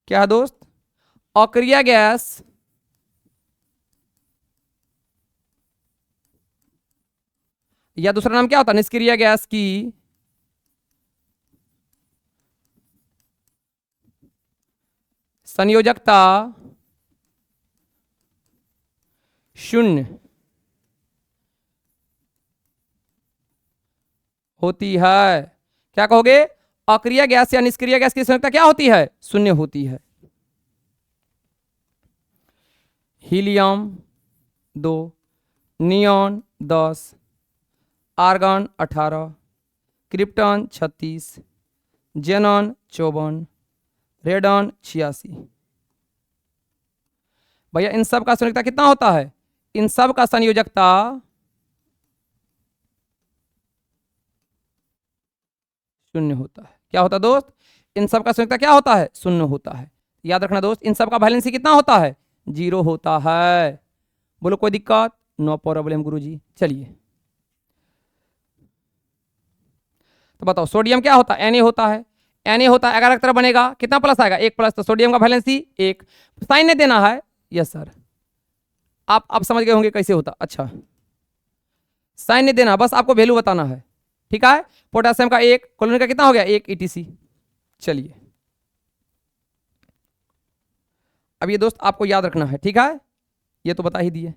क्या है दोस्त, अक्रिय गैस या दूसरा नाम क्या होता है निष्क्रिय गैस की संयोजकता 0 होती है। क्या कहोगे, अक्रिय गैस या निष्क्रिय गैस की संयोजकता क्या होती है 0 होती है। Helium 2, neon 10, argon 18, krypton 36, xenon 54, radon 86। भैया इन सब का संयोजकता कितना होता है, इन सब का संयोजकता 0 होता है। क्या होता है दोस्त, इन सब का संयोजकता क्या होता है 0 होता है। याद रखना दोस्त, इन सब का वैलेंसी कितना होता है 0 होता है। बोलो कोई दिक्कत, नो प्रॉब्लम गुरुजी। चलिए तो बताओ सोडियम क्या होता है, Na होता है, Na होता है 11 की तरफ बनेगा, कितना प्लस आएगा 1 प्लस, तो सोडियम का वैलेंसी 1। साइन नहीं देना है, यस सर आप समझ गए होंगे कैसे होता। अच्छा साइन नहीं देना, बस आपको वैल्यू बताना है, ठीक है। पोटेशियम का 1, क्लोरीन का कितना हो गया 1 ETC। चलिए अब ये दोस्त आपको याद रखना है, ठीक है, ये तो बता ही दिए।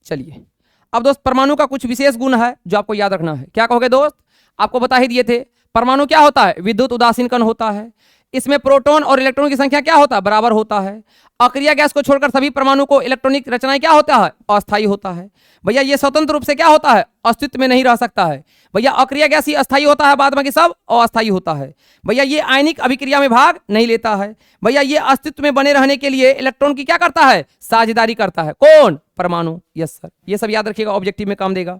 चलिए अब दोस्त परमाणु का कुछ विशेष गुण है जो आपको याद रखना है। क्या कहोगे दोस्त, आपको बता ही दिए थे। परमाणु क्या होता है, विद्युत उदासीन कण होता है। इसमें प्रोटॉन और इलेक्ट्रॉन की संख्या क्या होता है, बराबर होता है। अक्रिय गैस को छोड़कर सभी परमाणु को इलेक्ट्रॉनिक रचनाएं क्या होता है, अस्थायी होता है। भैया ये स्वतंत्र रूप से क्या होता है, अस्तित्व में नहीं रह सकता है। भैया अक्रिय गैस ही अस्थायी होता है, बाद बाकी सब अस्थायी होता है। भैया ये आयनिक अभिक्रिया में भाग नहीं लेता है। भैया ये अस्तित्व में बने रहने के लिए इलेक्ट्रॉन की क्या करता है, साझेदारी करता है। कौन, परमाणु। यस सर, ये सब याद रखिएगा, ऑब्जेक्टिव में काम देगा।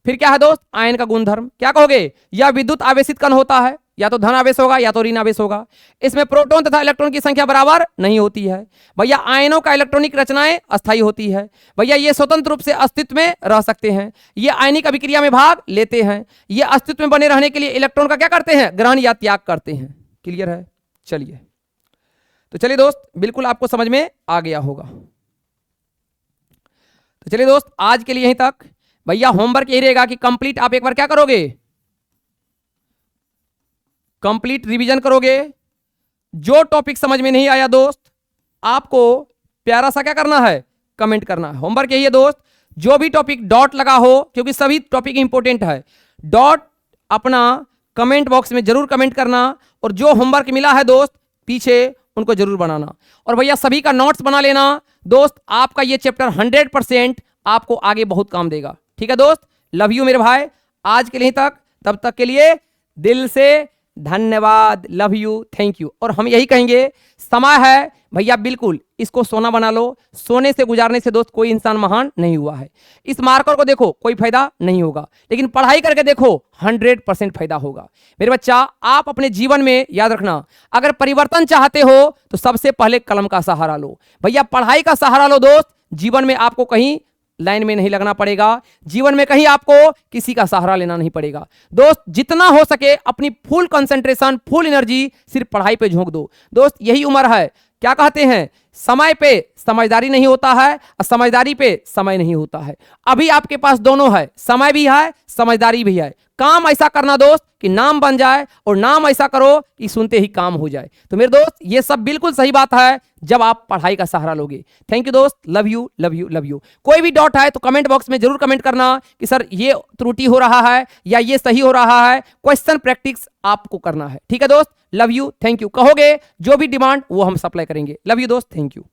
फिर क्या है दोस्त, आयन का गुणधर्म। क्या कहोगे, यह विद्युत आवेशित कण होता है, या तो धन आवेश होगा या तो ऋण आवेश होगा। इसमें प्रोटॉन तथा इलेक्ट्रॉन की संख्या बराबर नहीं होती है। भैया आयनों का इलेक्ट्रॉनिक रचनाएं अस्थायी होती है। भैया ये स्वतंत्र रूप से अस्तित्व में रह सकते हैं। ये आयनिक अभिक्रिया में भाग लेते हैं। ये अस्तित्व में बने रहने के लिए इलेक्ट्रॉन का क्या करते हैं, ग्रहण या त्याग करते हैं। क्लियर है। चलिए तो चलिए दोस्त, बिल्कुल आपको समझ में आ गया होगा। तो चलिए दोस्त, आज के लिए यहीं तक। भैया होमवर्क यही रहेगा कि कंप्लीट आप एक बार क्या करोगे, कंप्लीट रिवीजन करोगे। जो टॉपिक समझ में नहीं आया दोस्त, आपको प्यारा सा क्या करना है, कमेंट करना है। होमवर्क यही है दोस्त, जो भी टॉपिक डॉट लगा हो, क्योंकि सभी टॉपिक इंपॉर्टेंट है, डॉट अपना कमेंट बॉक्स में जरूर कमेंट करना। और जो होमवर्क मिला है दोस्त पीछे, उनको जरूर बनाना। और भैया सभी का नोट्स बना लेना दोस्त। आपका ये चैप्टर 100% आपको आगे बहुत काम देगा। ठीक है दोस्त, लव यू मेरे भाई। आज के लिए तक, तब तक के लिए दिल से धन्यवाद, लव यू, थैंक यू। और हम यही कहेंगे, समय है भैया, बिल्कुल इसको सोना बना लो। सोने से गुजारने से दोस्त कोई इंसान महान नहीं हुआ है। इस मार्कर को देखो, कोई फायदा नहीं होगा, लेकिन पढ़ाई करके देखो 100% फायदा होगा। मेरे बच्चा, आप अपने जीवन में याद रखना, अगर परिवर्तन चाहते हो तो सबसे पहले कलम का सहारा लो। भैया पढ़ाई का सहारा लो दोस्त, जीवन में आपको कहीं लाइन में नहीं लगना पड़ेगा। जीवन में कहीं आपको किसी का सहारा लेना नहीं पड़ेगा। दोस्त जितना हो सके अपनी फुल कंसंट्रेशन, फुल एनर्जी सिर्फ पढ़ाई पे झोंक दो। दोस्त यही उम्र है, क्या कहते हैं, समय पे समझदारी नहीं होता है और समझदारी पे समय नहीं होता है। अभी आपके पास दोनों है, समय भी है, समझदारी भी है। काम ऐसा करना दोस्त कि नाम बन जाए, और नाम ऐसा करो कि सुनते ही काम हो जाए। तो मेरे दोस्त ये सब बिल्कुल सही बात है जब आप पढ़ाई का सहारा लोगे। थैंक यू दोस्त, love you, love you, love you. कोई भी डाउट है तो कमेंट बॉक्स में जरूर कमेंट करना कि सर ये त्रुटि हो रहा है या ये सही हो रहा है। क्वेश्चन प्रैक्टिस आपको करना है। ठीक है दोस्त, लव यू, थैंक यू। कहोगे जो भी डिमांड वो हम सप्लाई करेंगे। लव यू दोस्त, थैंक यू।